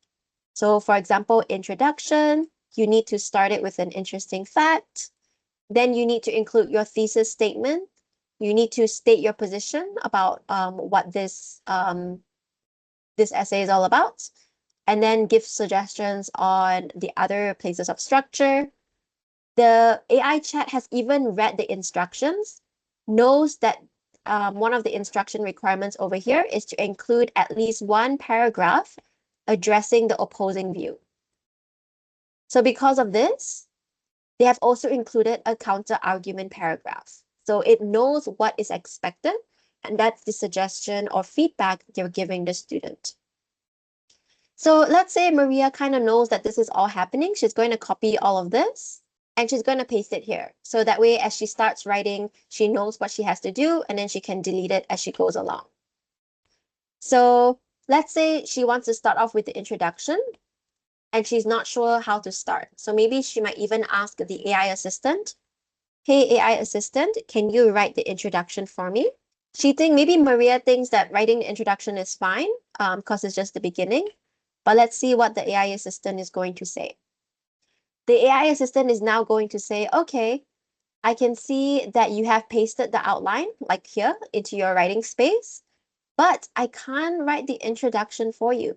So for example, introduction, you need to start it with an interesting fact. Then you need to include your thesis statement. You need to state your position about what this essay is all about, and then give suggestions on the other places of structure. The AI chat has even read the instructions, knows that one of the instruction requirements over here is to include at least one paragraph addressing the opposing view. So because of this, they have also included a counter argument paragraph. So it knows what is expected, and that's the suggestion or feedback they're giving the student. So let's say Maria kind of knows that this is all happening. She's going to copy all of this and she's going to paste it here. So that way, as she starts writing, she knows what she has to do, and then she can delete it as she goes along. So let's say she wants to start off with the introduction and she's not sure how to start. So maybe she might even ask the AI assistant, hey, AI assistant, can you write the introduction for me? Maybe Maria thinks that writing the introduction is fine because it's just the beginning. But let's see what the AI assistant is going to say. The AI assistant is now going to say, okay, I can see that you have pasted the outline, like here, into your writing space, but I can't write the introduction for you.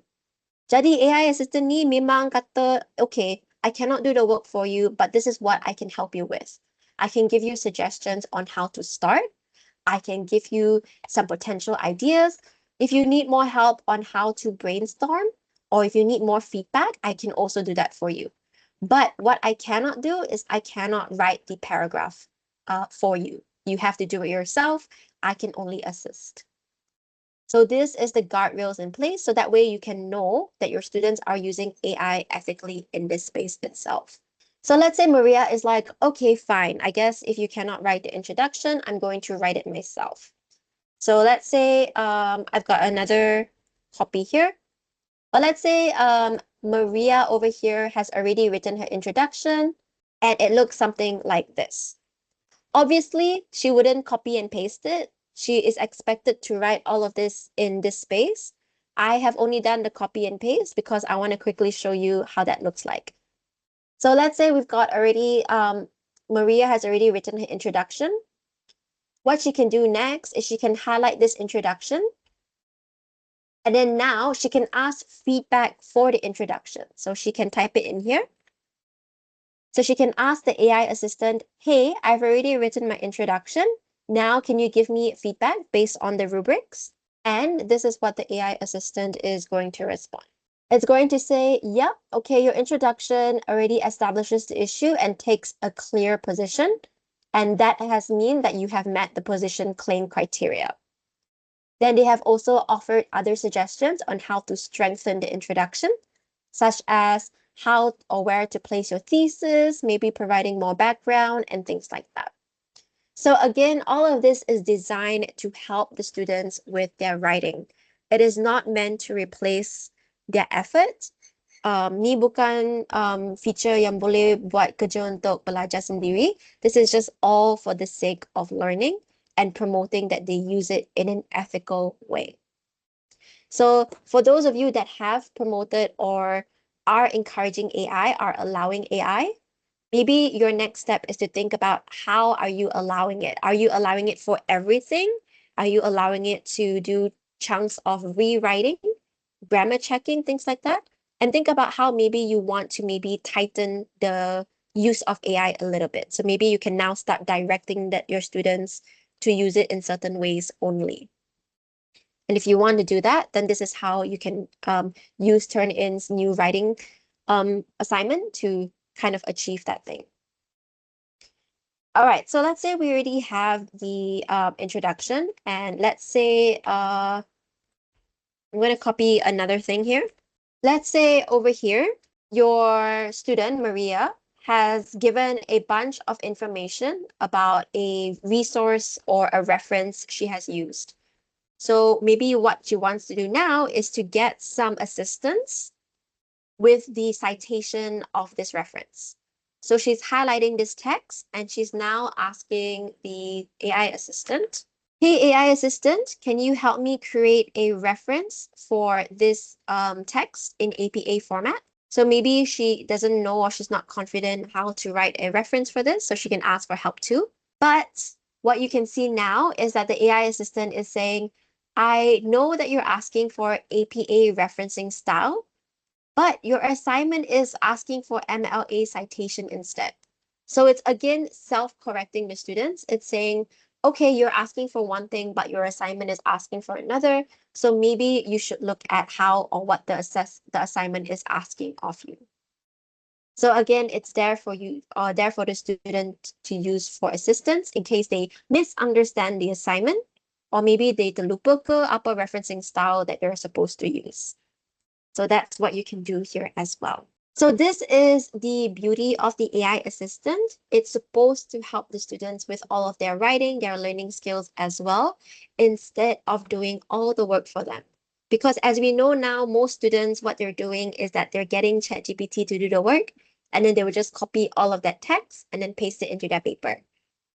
Jadi AI assistant ni memang kata, okay, I cannot do the work for you, but this is what I can help you with. I can give you suggestions on how to start. I can give you some potential ideas. If you need more help on how to brainstorm, or if you need more feedback, I can also do that for you. But what I cannot do is I cannot write the paragraph for you. You have to do it yourself. I can only assist. So this is the guardrails in place, so that way you can know that your students are using AI ethically in this space itself. So let's say Maria is like, okay, fine. I guess if you cannot write the introduction, I'm going to write it myself. So let's say I've got another copy here. But let's say Maria over here has already written her introduction, and it looks something like this. Obviously, she wouldn't copy and paste it. She is expected to write all of this in this space. I have only done the copy and paste because I want to quickly show you how that looks like. So let's say we've got already, Maria has already written her introduction. What she can do next is she can highlight this introduction. And then now she can ask feedback for the introduction. So she can type it in here. So she can ask the AI assistant, hey, I've already written my introduction. Now, can you give me feedback based on the rubrics? And this is what the AI assistant is going to respond. It's going to say, yep, okay, your introduction already establishes the issue and takes a clear position. And that has mean that you have met the position claim criteria. Then they have also offered other suggestions on how to strengthen the introduction, such as how or where to place your thesis, maybe providing more background and things like that. So again, all of this is designed to help the students with their writing. It is not meant to replace their effort. Ni bukan feature yang boleh buat kerja untuk pelajar sendiri. This is just all for the sake of learning and promoting that they use it in an ethical way. So for those of you that have promoted or are encouraging AI, are allowing AI, maybe your next step is to think about how are you allowing it? Are you allowing it for everything? Are you allowing it to do chunks of rewriting, grammar checking, things like that? And think about how maybe you want to maybe tighten the use of AI a little bit. So maybe you can now start directing your students to use it in certain ways only. And if you want to do that, then this is how you can use Turnitin's new writing assignment to kind of achieve that thing. All right, so let's say we already have the introduction, and let's say I'm going to copy another thing here. let's say over here, your student, Maria, has given a bunch of information about a resource or a reference she has used. So maybe what she wants to do now is to get some assistance with the citation of this reference. So she's highlighting this text and she's now asking the AI assistant, hey, AI assistant, can you help me create a reference for this text in APA format? So maybe she doesn't know or she's not confident how to write a reference for this, so she can ask for help too. But what you can see now is that the AI assistant is saying, I know that you're asking for APA referencing style, but your assignment is asking for MLA citation instead. So it's again self-correcting the students. It's saying, okay, you're asking for one thing, but your assignment is asking for another. So maybe you should look at how or what the assignment is asking of you. So again, it's there for you, there for the student to use for assistance in case they misunderstand the assignment, or maybe they terlupa ke apa referencing style that they're supposed to use. So that's what you can do here as well. So this is the beauty of the AI assistant. It's supposed to help the students with all of their writing, their learning skills as well, instead of doing all the work for them. Because as we know now, most students, what they're doing is that they're getting ChatGPT to do the work, and then they would just copy all of that text and then paste it into their paper.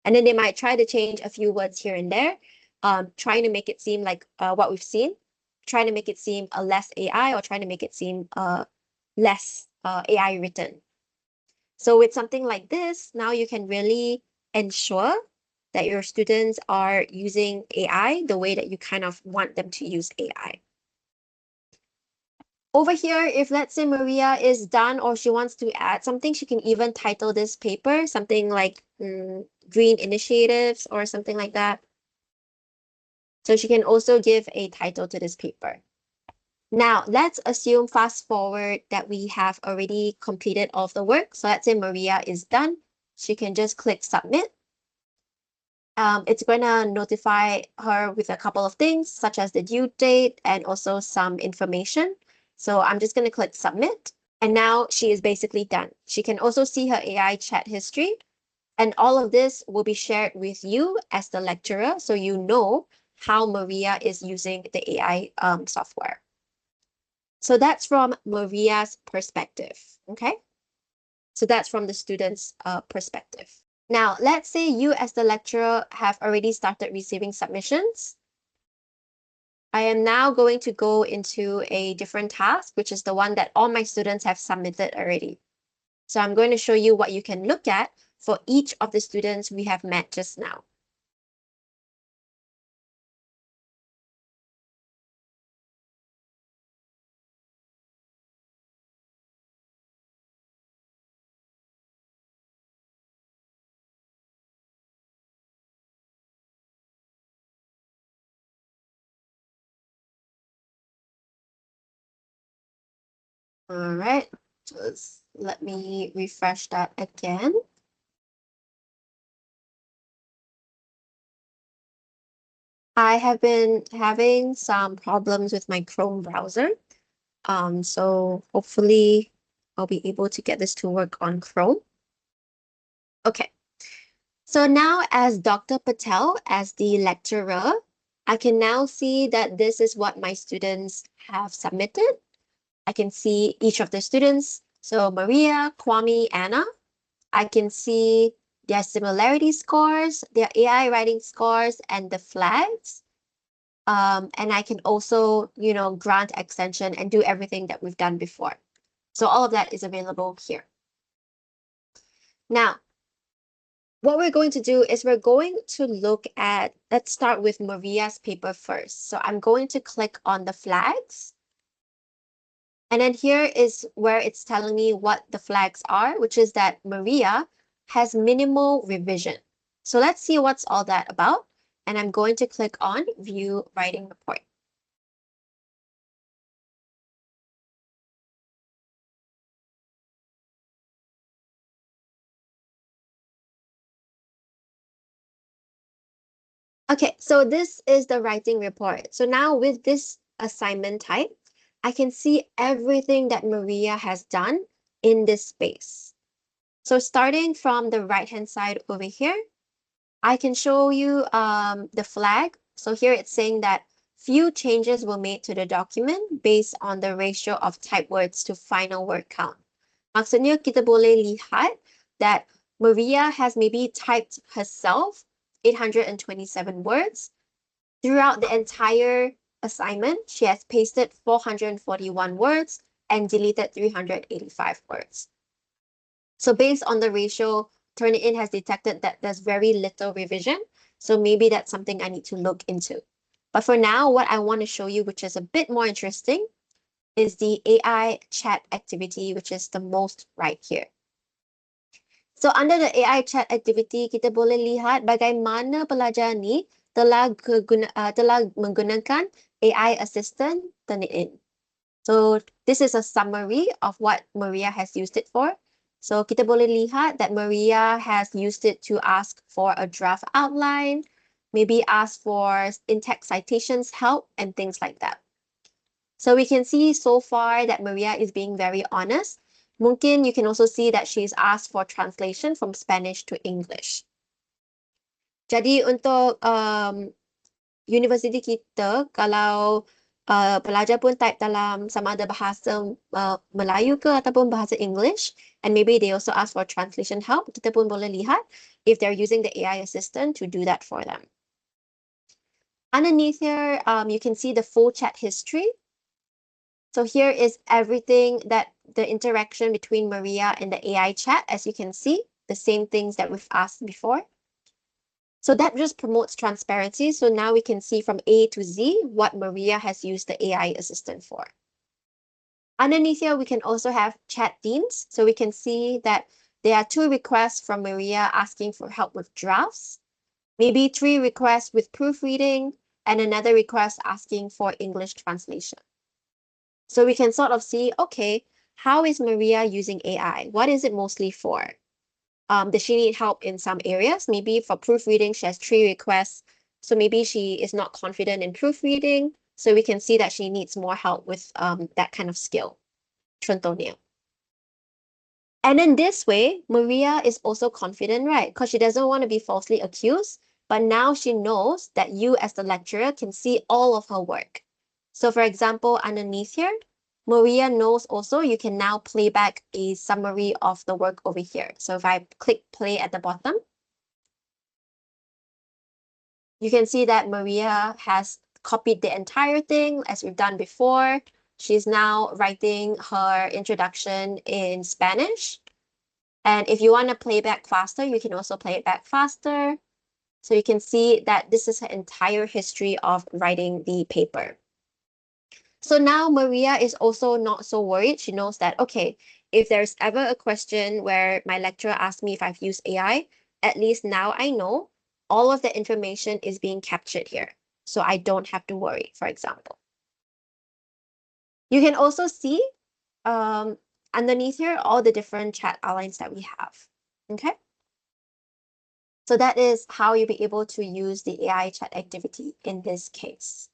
And then they might try to change a few words here and there, trying to make it seem like what we've seen, trying to make it seem less AI or trying to make it seem less AI written. So with something like this, now you can really ensure that your students are using AI the way that you kind of want them to use AI. Over here, if let's say Maria is done or she wants to add something, she can even title this paper something like Green Initiatives or something like that. So she can also give a title to this paper. Now, let's assume fast forward that we have already completed all of the work. So let's say Maria is done. She can just click submit. It's going to notify her with a couple of things, such as the due date and also some information. So I'm just going to click submit. And now she is basically done. She can also see her AI chat history. And all of this will be shared with you as the lecturer, so you know how Maria is using the AI software. So that's from Maria's perspective, okay? So that's from the student's perspective. Now, let's say you as the lecturer have already started receiving submissions. I am now going to go into a different task, which is the one that all my students have submitted already. So I'm going to show you what you can look at for each of the students we have met just now. All right, just let me refresh that again. I have been having some problems with my Chrome browser. So hopefully I'll be able to get this to work on Chrome. Okay. So now as Dr. Patel, as the lecturer, I can now see that this is what my students have submitted. I can see each of the students. So Maria, Kwame, Anna. I can see their similarity scores, their AI writing scores, and the flags. And I can also, grant extension and do everything that we've done before. So all of that is available here. Now, what we're going to do is we're going to look at, let's start with Maria's paper first. So I'm going to click on the flags. And then here is where it's telling me what the flags are, which is that Maria has minimal revision. So let's see what's all that about. And I'm going to click on View Writing Report. Okay, so this is the writing report. So now with this assignment type, I can see everything that Maria has done in this space. So starting from the right-hand side over here, I can show you the flag. So here it's saying that few changes were made to the document based on the ratio of type words to final word count. Maksudnya kita boleh lihat that Maria has maybe typed herself 827 words. Throughout the entire assignment, she has pasted 441 words and deleted 385 words. So based on the ratio, Turnitin has detected that there's very little revision. So maybe that's something I need to look into. But for now, what I want to show you, which is a bit more interesting, is the AI chat activity, which is the most right here. So under the AI chat activity, kita boleh lihat bagaimana pelajar ni telah menggunakan AI assistant Turnitin. So this is a summary of what Maria has used it for. So kita boleh lihat that Maria has used it to ask for a draft outline, maybe ask for in-text citations help and things like that. So we can see so far that Maria is being very honest. Mungkin you can also see that she's asked for translation from Spanish to English. Jadi untuk universiti kita, kalau pelajar pun type dalam sama ada bahasa Melayu ke ataupun bahasa English, and maybe they also ask for translation help, kita pun boleh lihat if they're using the AI assistant to do that for them. Underneath here, you can see the full chat history. So here is everything that the interaction between Maria and the AI chat, as you can see, the same things that we've asked before. So that just promotes transparency. So now we can see from A to Z what Maria has used the AI assistant for. Underneath here, we can also have chat themes. So we can see that there are 2 requests from Maria asking for help with drafts, maybe 3 requests with proofreading, and another request asking for English translation. So we can sort of see, okay, how is Maria using AI? What is it mostly for? Does she need help in some areas? Maybe for proofreading, she has 3 requests. So maybe she is not confident in proofreading. So we can see that she needs more help with that kind of skill. Contohnya. And in this way, Maria is also confident, right? Because she doesn't want to be falsely accused. But now she knows that you as the lecturer can see all of her work. So for example, underneath here, Maria knows also you can now play back a summary of the work over here. So if I click play at the bottom, you can see that Maria has copied the entire thing as we've done before. She's now writing her introduction in Spanish. And if you want to play back faster, you can also play it back faster. So you can see that this is her entire history of writing the paper. So now Maria is also not so worried. She knows that, okay, if there's ever a question where my lecturer asks me if I've used AI, at least now I know all of the information is being captured here. So I don't have to worry, for example. You can also see underneath here all the different chat outlines that we have. Okay. So that is how you'll be able to use the AI chat activity in this case.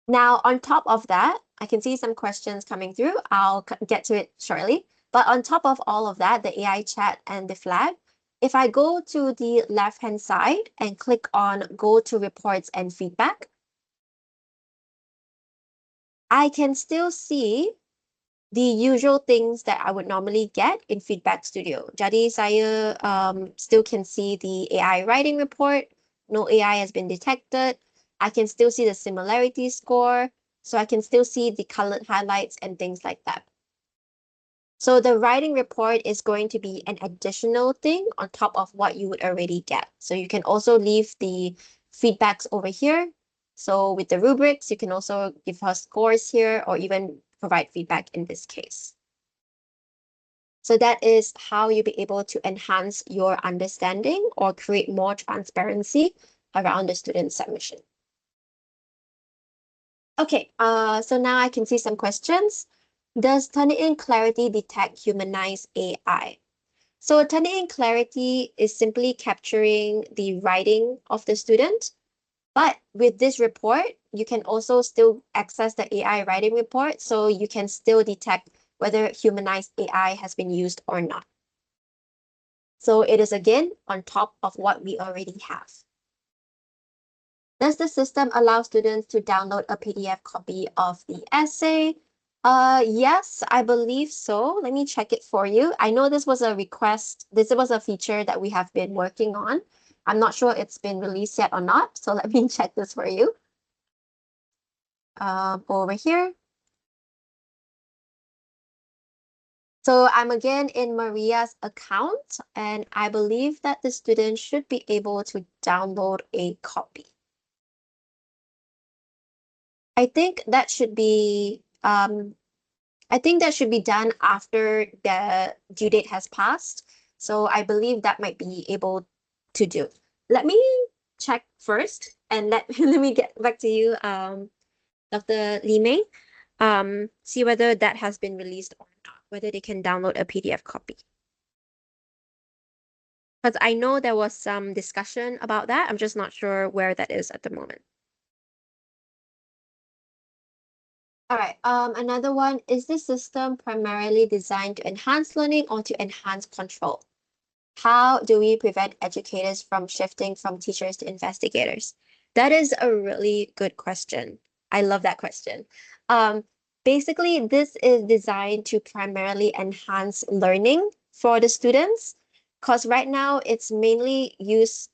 Now, on top of that, I can see some questions coming through. I'll get to it shortly. But on top of all of that, the AI chat and the flag, if I go to the left-hand side and click on go to reports and feedback, I can still see the usual things that I would normally get in Feedback Studio. Jadi saya still can see the AI writing report. No AI has been detected. I can still see the similarity score. So I can still see the colored highlights and things like that. So the writing report is going to be an additional thing on top of what you would already get. So you can also leave the feedbacks over here. So with the rubrics, you can also give her scores here or even provide feedback in this case. So that is how you'll be able to enhance your understanding or create more transparency around the student submission. Okay, so now I can see some questions. Does Turnitin Clarity detect humanized AI? So Turnitin Clarity is simply capturing the writing of the student. But with this report, you can also still access the AI writing report, so you can still detect whether humanized AI has been used or not. So it is again on top of what we already have. Does the system allow students to download a PDF copy of the essay? Yes, I believe so. Let me check it for you. I know this was a request. This was a feature that we have been working on. I'm not sure it's been released yet or not. So let me check this for you. Go over here. So I'm again in Maria's account, and I believe that the student should be able to download a copy. I think that should be done after the due date has passed. So I believe that might be able to do. Let me check first and let me get back to you, Dr. Li Mei. See whether that has been released or not, whether they can download a PDF copy. Because I know there was some discussion about that. I'm just not sure where that is at the moment. All right, another one, is this system primarily designed to enhance learning or to enhance control? How do we prevent educators from shifting from teachers to investigators? That is a really good question. I love that question. Basically, this is designed to primarily enhance learning for the students, because right now it's mainly used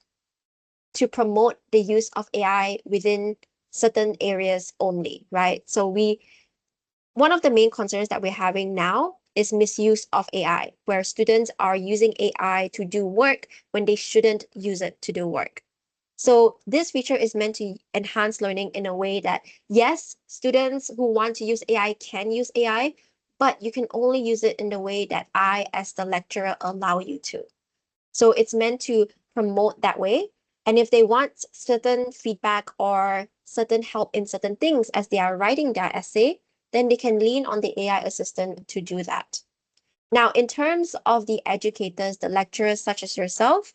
to promote the use of AI within certain areas only, right? So one of the main concerns that we're having now is misuse of AI, where students are using AI to do work when they shouldn't use it to do work. So this feature is meant to enhance learning in a way that, yes, students who want to use AI can use AI, but you can only use it in the way that I, as the lecturer, allow you to. So it's meant to promote that way. And if they want certain feedback or certain help in certain things as they are writing their essay, then they can lean on the AI assistant to do that. Now, in terms of the educators, the lecturers such as yourself,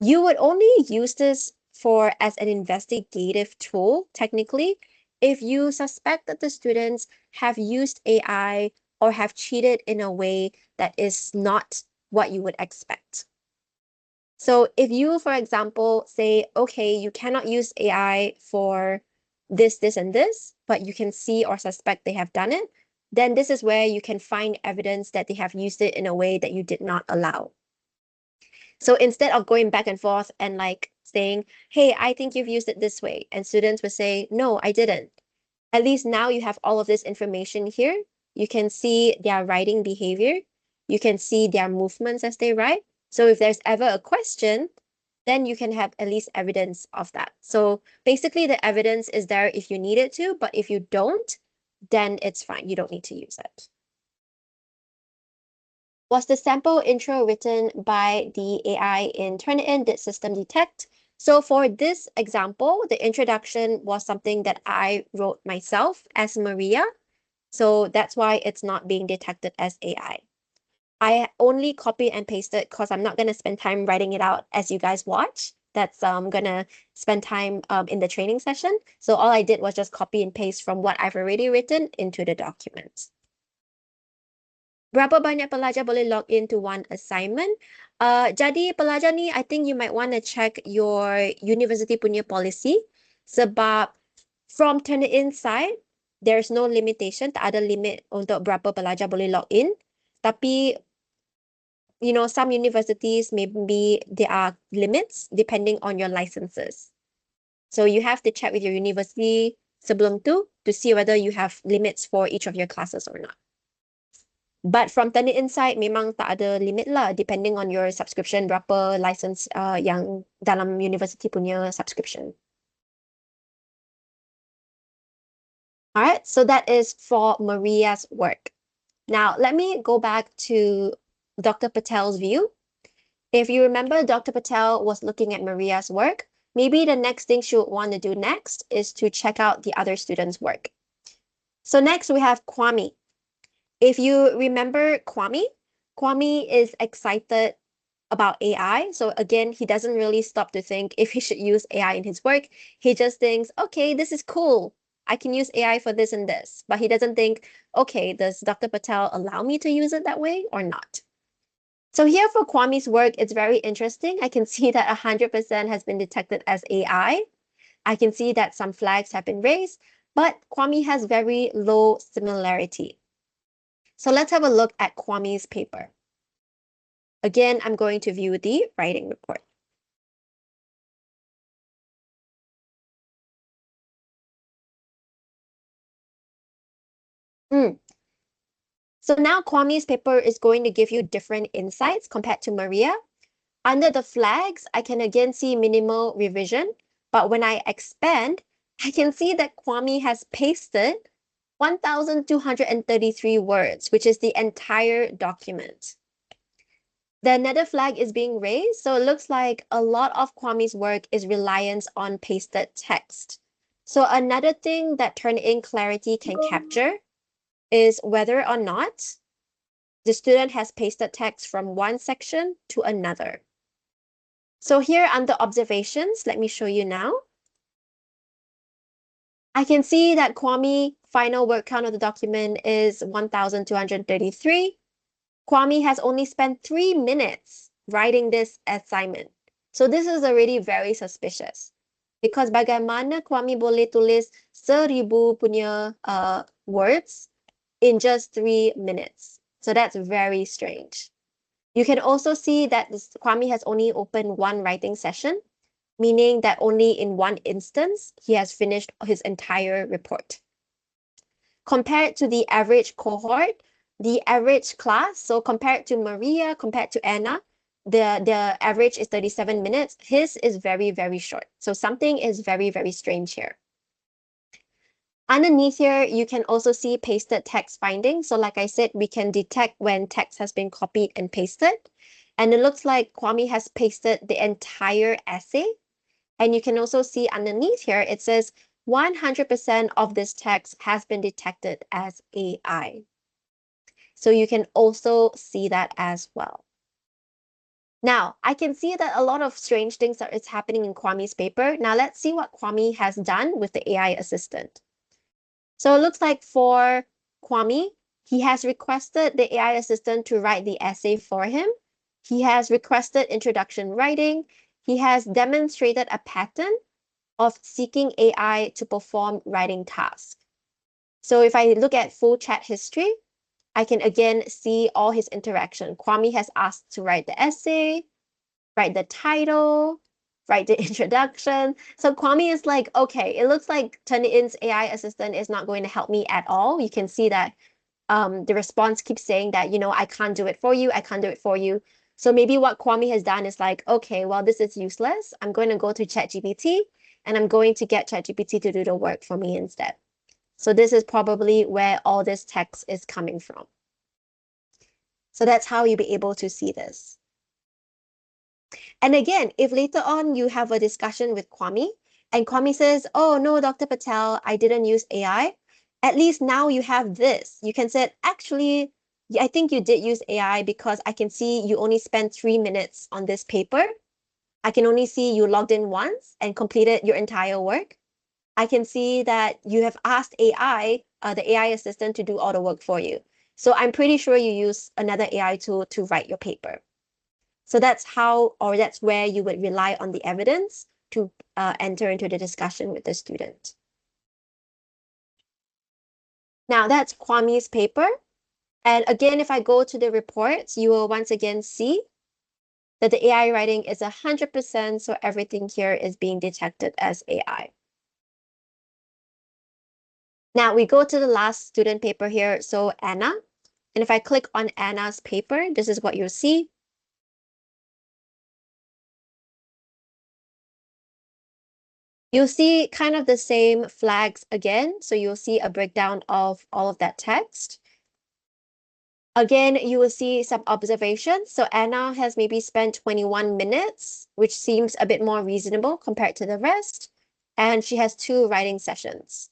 you would only use this for as an investigative tool, technically, if you suspect that the students have used AI or have cheated in a way that is not what you would expect. So if you, for example, say, okay, you cannot use AI for this, and this, but you can see or suspect they have done it, then this is where you can find evidence that they have used it in a way that you did not allow. So instead of going back and forth and like saying, hey, I think you've used it this way, and students would say, no, I didn't. At least now you have all of this information here. You can see their writing behavior. You can see their movements as they write. So if there's ever a question, then you can have at least evidence of that. So basically the evidence is there if you need it to, but if you don't, then it's fine. You don't need to use it. Was the sample intro written by the AI in Turnitin? Did system detect? So for this example, the introduction was something that I wrote myself as Maria. So that's why it's not being detected as AI. I only copy and paste it because I'm not going to spend time writing it out as you guys watch. That's going to spend time in the training session. So all I did was just copy and paste from what I've already written into the document. Berapa banyak pelajar boleh log into one assignment? Jadi pelajar ni, I think you might want to check your university punya policy. Sebab from Turnitin side, there's no limitation. Tak ada limit untuk berapa pelajar boleh log in. Tapi, you know, some universities, maybe there are limits depending on your licenses. So you have to check with your university sebelum tu to see whether you have limits for each of your classes or not. But from Turnitin side, memang tak ada limit lah, depending on your subscription, berapa license yang dalam university punya subscription. All right, so that is for Maria's work. Now, let me go back to Dr. Patel's view. If you remember, Dr. Patel was looking at Maria's work. Maybe the next thing she would want to do next is to check out the other students' work. So next we have Kwame. If you remember Kwame is excited about AI. So again, he doesn't really stop to think if he should use AI in his work. He just thinks, okay, this is cool. I can use AI for this and this. But he doesn't think, okay, does Dr. Patel allow me to use it that way or not? So here for Kwame's work, it's very interesting. I can see that 100% has been detected as AI. I can see that some flags have been raised, but Kwame has very low similarity. So let's have a look at Kwame's paper. Again, I'm going to view the writing report. So now Kwame's paper is going to give you different insights compared to Maria. Under the flags, I can again see minimal revision, but when I expand, I can see that Kwame has pasted 1,233 words, which is the entire document. The another flag is being raised, so it looks like a lot of Kwame's work is reliance on pasted text. So another thing that Turnitin Clarity can capture is whether or not the student has pasted text from one section to another. So here under observations, let me show you now. I can see that Kwame final word count of the document is 1,233. Kwame has only spent 3 minutes writing this assignment. So this is already very suspicious. Because bagaimana Kwame boleh tulis 1,000 punya words in just 3 minutes. So that's very strange. You can also see that Kwame has only opened one writing session, meaning that only in one instance, he has finished his entire report. Compared to the average cohort, the average class, so compared to Maria, compared to Anna, the average is 37 minutes. His is very, very short. So something is very, very strange here. Underneath here, you can also see pasted text findings. So like I said, we can detect when text has been copied and pasted. And it looks like Kwame has pasted the entire essay. And you can also see underneath here, it says 100% of this text has been detected as AI. So you can also see that as well. Now, I can see that a lot of strange things is happening in Kwame's paper. Now let's see what Kwame has done with the AI assistant. So it looks like for Kwame, he has requested the AI assistant to write the essay for him. He has requested introduction writing. He has demonstrated a pattern of seeking AI to perform writing tasks. So if I look at full chat history, I can again see all his interaction. Kwame has asked to write the essay, write the title, write the introduction. So Kwame is like, okay, it looks like Turnitin's AI assistant is not going to help me at all. You can see that the response keeps saying that, I can't do it for you. I can't do it for you. So maybe what Kwame has done is like, okay, well, this is useless. I'm going to go to ChatGPT and I'm going to get ChatGPT to do the work for me instead. So this is probably where all this text is coming from. So that's how you'll be able to see this. And again, if later on you have a discussion with Kwame and Kwame says, oh no, Dr. Patel, I didn't use AI. At least now you have this. You can say, actually, I think you did use AI because I can see you only spent 3 minutes on this paper. I can only see you logged in once and completed your entire work. I can see that you have asked AI, the AI assistant, to do all the work for you. So I'm pretty sure you use another AI tool to write your paper. So that's how, or that's where you would rely on the evidence to enter into the discussion with the student. Now that's Kwame's paper. And again, if I go to the reports, you will once again see that the AI writing is 100%, so everything here is being detected as AI. Now we go to the last student paper here, so Anna. And if I click on Anna's paper, this is what you'll see. You'll see kind of the same flags again. So you'll see a breakdown of all of that text. Again, you will see some observations. So Anna has maybe spent 21 minutes, which seems a bit more reasonable compared to the rest. And she has 2 writing sessions.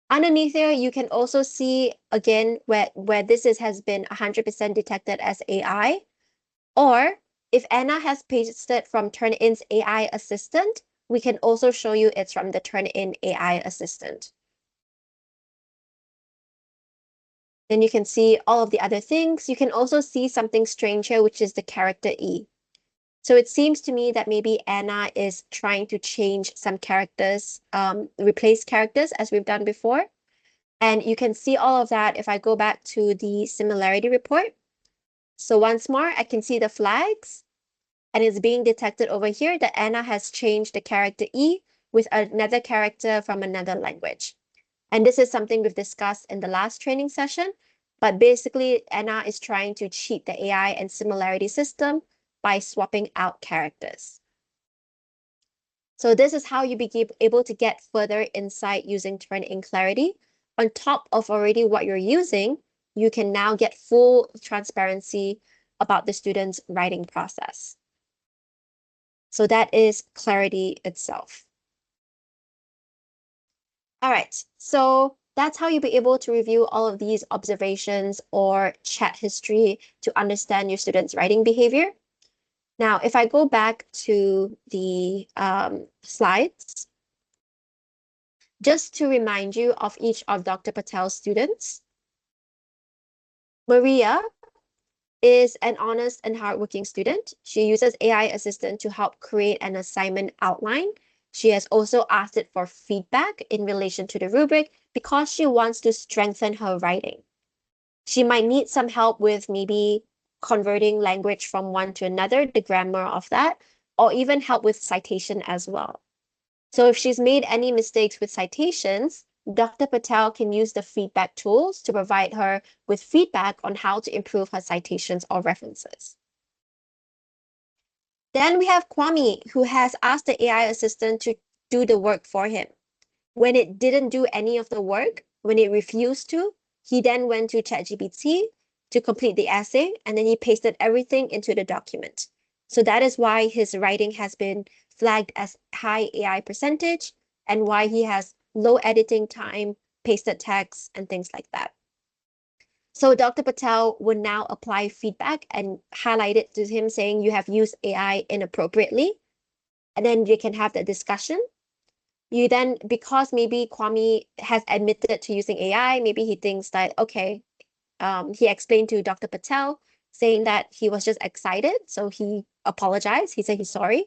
Underneath there, you can also see again where this has been 100% detected as AI, or If Anna has pasted from Turnitin's AI assistant, we can also show you it's from the Turnitin AI assistant. Then you can see all of the other things. You can also see something strange here, which is the character E. So it seems to me that maybe Anna is trying to change some characters, replace characters as we've done before. And you can see all of that if I go back to the similarity report. So once more, I can see the flags, and it's being detected over here that Anna has changed the character E with another character from another language. And this is something we've discussed in the last training session, but basically Anna is trying to cheat the AI and similarity system by swapping out characters. So this is how you be able to get further insight using Turnitin Clarity. On top of already what you're using, you can now get full transparency about the student's writing process. So that is Clarity itself. All right, so that's how you'll be able to review all of these observations or chat history to understand your students' writing behavior. Now, if I go back to the slides, just to remind you of each of Dr. Patel's students, Maria is an honest and hardworking student. She uses AI assistant to help create an assignment outline. She has also asked it for feedback in relation to the rubric because she wants to strengthen her writing. She might need some help with maybe converting language from one to another, the grammar of that, or even help with citation as well. So if she's made any mistakes with citations, Dr. Patel can use the feedback tools to provide her with feedback on how to improve her citations or references. Then we have Kwame, who has asked the AI assistant to do the work for him. When it didn't do any of the work, when it refused to, he then went to ChatGPT to complete the essay, and then he pasted everything into the document. So that is why his writing has been flagged as high AI percentage and why he has low editing time, pasted text, and things like that. So Dr. Patel would now apply feedback and highlight it to him saying you have used AI inappropriately. And then you can have that discussion. You then, because maybe Kwame has admitted to using AI, maybe he thinks that, okay, he explained to Dr. Patel saying that he was just excited. So he apologized. He said he's sorry.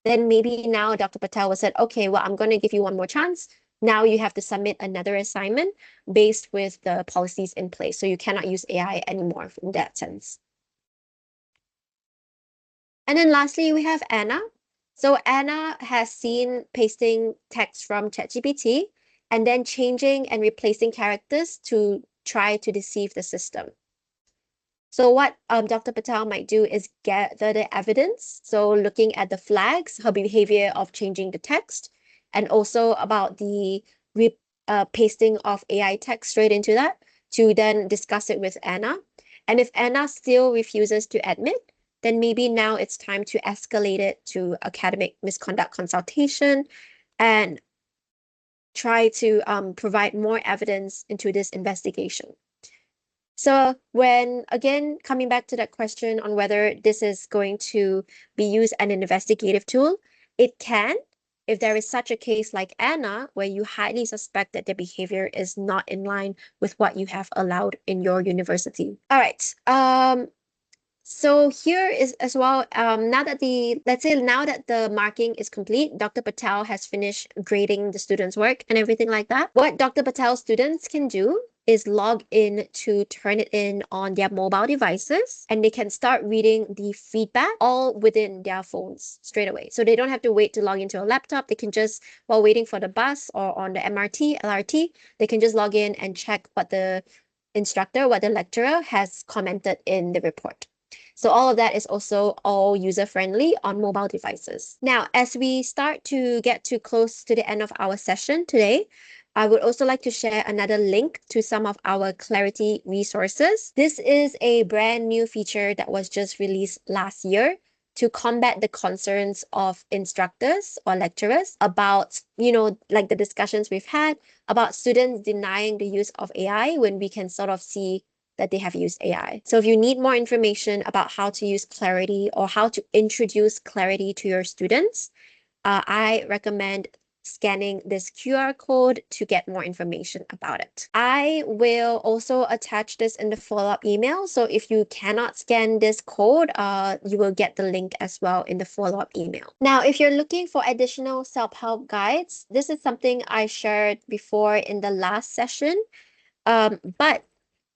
Then maybe now Dr. Patel was said, okay, well, I'm going to give you one more chance. Now you have to submit another assignment based with the policies in place. So you cannot use AI anymore in that sense. And then lastly, we have Anna. So Anna has seen pasting text from ChatGPT and then changing and replacing characters to try to deceive the system. So what Dr. Patel might do is gather the evidence. So looking at the flags, her behavior of changing the text, and also about the pasting of AI text straight into that to then discuss it with Anna. And if Anna still refuses to admit, then maybe now it's time to escalate it to academic misconduct consultation and try to provide more evidence into this investigation. So when, again, coming back to that question on whether this is going to be used as an investigative tool, it can, if there is such a case like Anna, where you highly suspect that their behavior is not in line with what you have allowed in your university. All right. So here is as well, now that the marking is complete, Dr. Patel has finished grading the students' work and everything like that. What Dr. Patel's students can do is log in to Turnitin on their mobile devices, and they can start reading the feedback all within their phones straight away. So they don't have to wait to log into a laptop. They can just, while waiting for the bus or on the MRT, LRT, they can just log in and check what the lecturer has commented in the report. So all of that is also all user-friendly on mobile devices. Now, as we start to get too close to the end of our session today, I would also like to share another link to some of our Clarity resources. This is a brand new feature that was just released last year to combat the concerns of instructors or lecturers about, like the discussions we've had about students denying the use of AI when we can sort of see that they have used AI. So if you need more information about how to use Clarity or how to introduce Clarity to your students, I recommend scanning this QR code to get more information about it. I will also attach this in the follow-up email. So if you cannot scan this code, you will get the link as well in the follow-up email. Now, if you're looking for additional self-help guides, this is something I shared before in the last session, but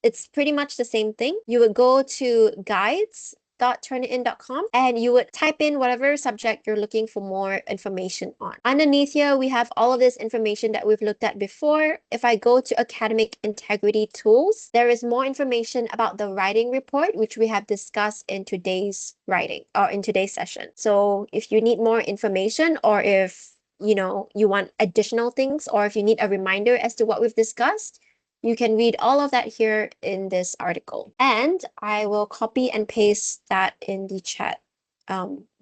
it's pretty much the same thing. You would go to guides.turnitin.com and you would type in whatever subject you're looking for more information on. Underneath here, we have all of this information that we've looked at before. If I go to academic integrity tools, there is more information about the writing report, which we have discussed in today's session. So if you need more information, or if you want additional things, or if you need a reminder as to what we've discussed, you can read all of that here in this article. And I will copy and paste that in the chat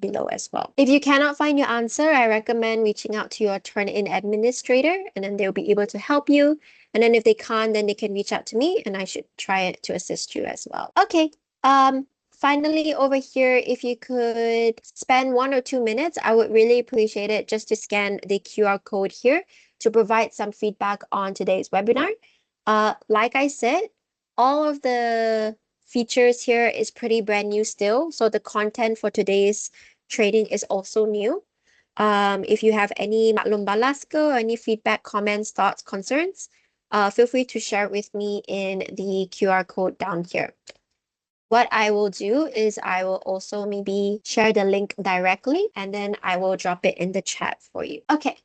below as well. If you cannot find your answer, I recommend reaching out to your Turnitin administrator, and then they'll be able to help you. And then if they can't, then they can reach out to me and I should try to assist you as well. Okay. Finally, over here, if you could spend 1 or 2 minutes, I would really appreciate it just to scan the QR code here to provide some feedback on today's webinar. Like I said, all of the features here is pretty brand new still. So the content for today's training is also new. If you have any maklum balas ke, or any feedback, comments, thoughts, concerns, feel free to share it with me in the QR code down here. What I will do is I will also maybe share the link directly and then I will drop it in the chat for you. Okay.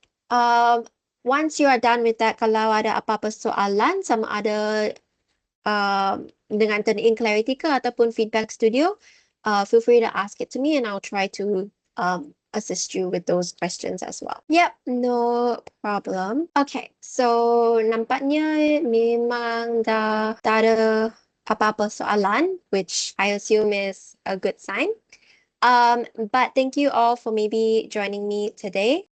Once you are done with that, kalau ada apa-apa soalan sama ada dengan Turnitin Clarity ke ataupun Feedback Studio, feel free to ask it to me and I'll try to assist you with those questions as well. Yep, no problem. Okay, so nampaknya memang dah tak ada apa-apa soalan, which I assume is a good sign. But thank you all for maybe joining me today.